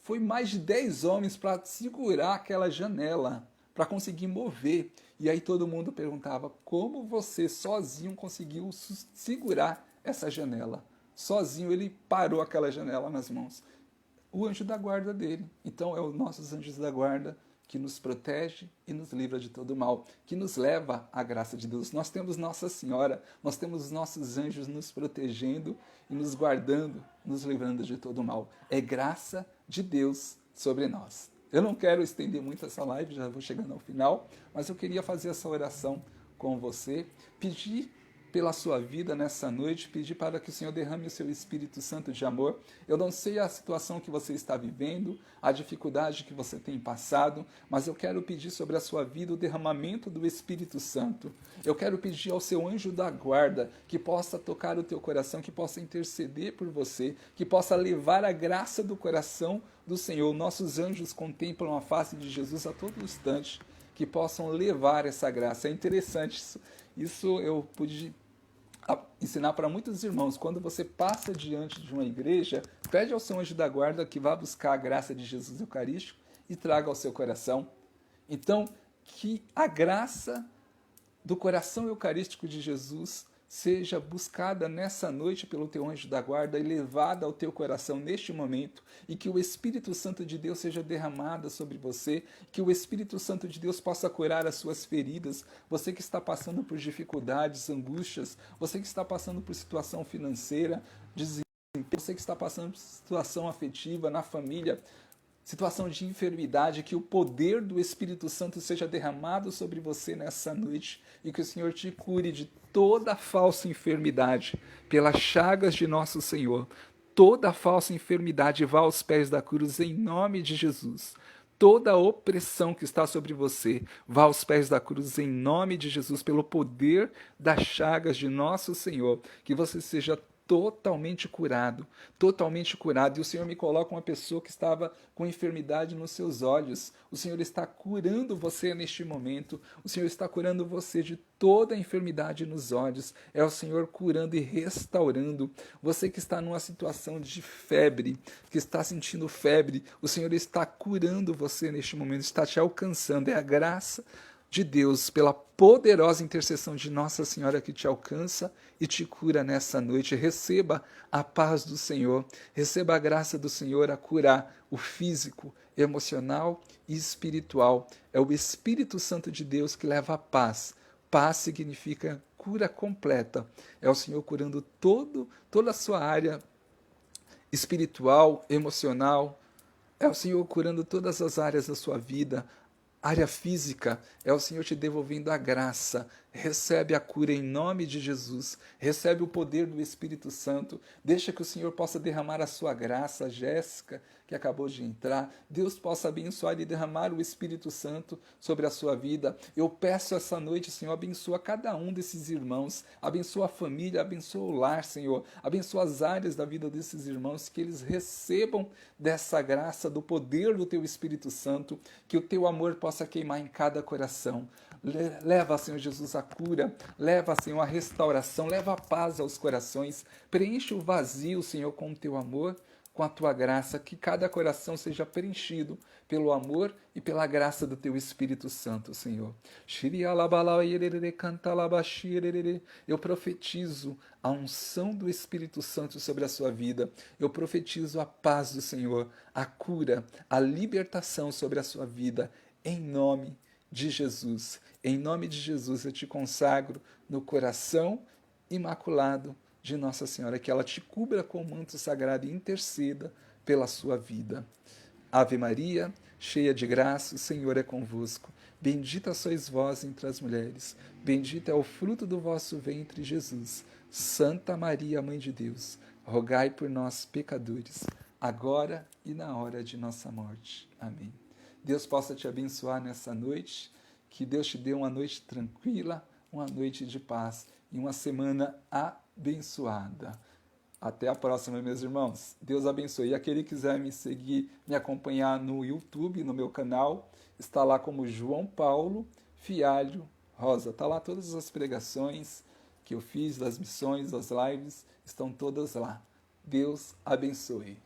foi mais de 10 homens para segurar aquela janela, para conseguir mover. E aí todo mundo perguntava, como você sozinho conseguiu segurar essa janela? Sozinho ele parou aquela janela nas mãos. O anjo da guarda dele. Então é os nossos anjos da guarda que nos protege e nos livra de todo mal, que nos leva à graça de Deus. Nós temos Nossa Senhora, nós temos nossos anjos nos protegendo e nos guardando, nos livrando de todo mal. É graça de Deus sobre nós. Eu não quero estender muito essa live, já vou chegando ao final, mas eu queria fazer essa oração com você, pedir pela sua vida nessa noite, pedir para que o Senhor derrame o seu Espírito Santo de amor. Eu não sei a situação que você está vivendo, a dificuldade que você tem passado, mas eu quero pedir sobre a sua vida o derramamento do Espírito Santo. Eu quero pedir ao seu anjo da guarda que possa tocar o teu coração, que possa interceder por você, que possa levar a graça do coração do Senhor. Nossos anjos contemplam a face de Jesus a todo instante, que possam levar essa graça. É interessante isso. Isso eu pude ensinar para muitos irmãos. Quando você passa diante de uma igreja, pede ao seu anjo da guarda que vá buscar a graça de Jesus Eucarístico e traga ao seu coração. Então, que a graça do coração eucarístico de Jesus seja buscada nessa noite pelo teu anjo da guarda e levada ao teu coração neste momento, e que o Espírito Santo de Deus seja derramado sobre você, que o Espírito Santo de Deus possa curar as suas feridas, você que está passando por dificuldades, angústias, você que está passando por situação financeira, desemprego, você que está passando por situação afetiva na família, situação de enfermidade, que o poder do Espírito Santo seja derramado sobre você nessa noite e que o Senhor te cure de toda falsa enfermidade pelas chagas de nosso Senhor. Toda falsa enfermidade vá aos pés da cruz em nome de Jesus. Toda opressão que está sobre você vá aos pés da cruz em nome de Jesus, pelo poder das chagas de nosso Senhor. Que você seja totalmente curado, totalmente curado. E o Senhor me coloca uma pessoa que estava com enfermidade nos seus olhos. O Senhor está curando você neste momento. O Senhor está curando você de toda a enfermidade nos olhos. É o Senhor curando e restaurando. Você que está numa situação de febre, que está sentindo febre, o Senhor está curando você neste momento, está te alcançando. É a graça de Deus, pela poderosa intercessão de Nossa Senhora que te alcança e te cura nessa noite. Receba a paz do Senhor, receba a graça do Senhor a curar o físico, emocional e espiritual. É o Espírito Santo de Deus que leva a paz. Paz significa cura completa. É o Senhor curando toda a sua área espiritual, emocional. É o Senhor curando todas as áreas da sua vida. Área física, é o Senhor te devolvendo a graça. Recebe a cura em nome de Jesus. Recebe o poder do Espírito Santo. Deixa que o Senhor possa derramar a sua graça, Jéssica, que acabou de entrar. Deus possa abençoar e derramar o Espírito Santo sobre a sua vida. Eu peço essa noite, Senhor, abençoa cada um desses irmãos. Abençoa a família, abençoa o lar, Senhor. Abençoa as áreas da vida desses irmãos, que eles recebam dessa graça, do poder do Teu Espírito Santo, que o Teu amor possa queimar em cada coração. Leva, Senhor Jesus, a cura, leva, Senhor, a restauração, leva a paz aos corações, preenche o vazio, Senhor, com o Teu amor, com a Tua graça, que cada coração seja preenchido pelo amor e pela graça do Teu Espírito Santo, Senhor. Eu profetizo a unção do Espírito Santo sobre a sua vida. Eu profetizo a paz do Senhor, a cura, a libertação sobre a sua vida, em nome de Jesus. Em nome de Jesus eu te consagro no coração imaculado de Nossa Senhora, que ela te cubra com o manto sagrado e interceda pela sua vida. Ave Maria, cheia de graça, o Senhor é convosco. Bendita sois vós entre as mulheres, bendito é o fruto do vosso ventre, Jesus. Santa Maria, Mãe de Deus, rogai por nós, pecadores, agora e na hora de nossa morte. Amém. Deus possa te abençoar nessa noite, que Deus te dê uma noite tranquila, uma noite de paz e uma semana abençoada. Até a próxima, meus irmãos. Deus abençoe. E aquele que quiser me seguir, me acompanhar no YouTube, no meu canal, está lá como João Paulo Fialho Rosa. Está lá todas as pregações que eu fiz, das missões, das lives, estão todas lá. Deus abençoe.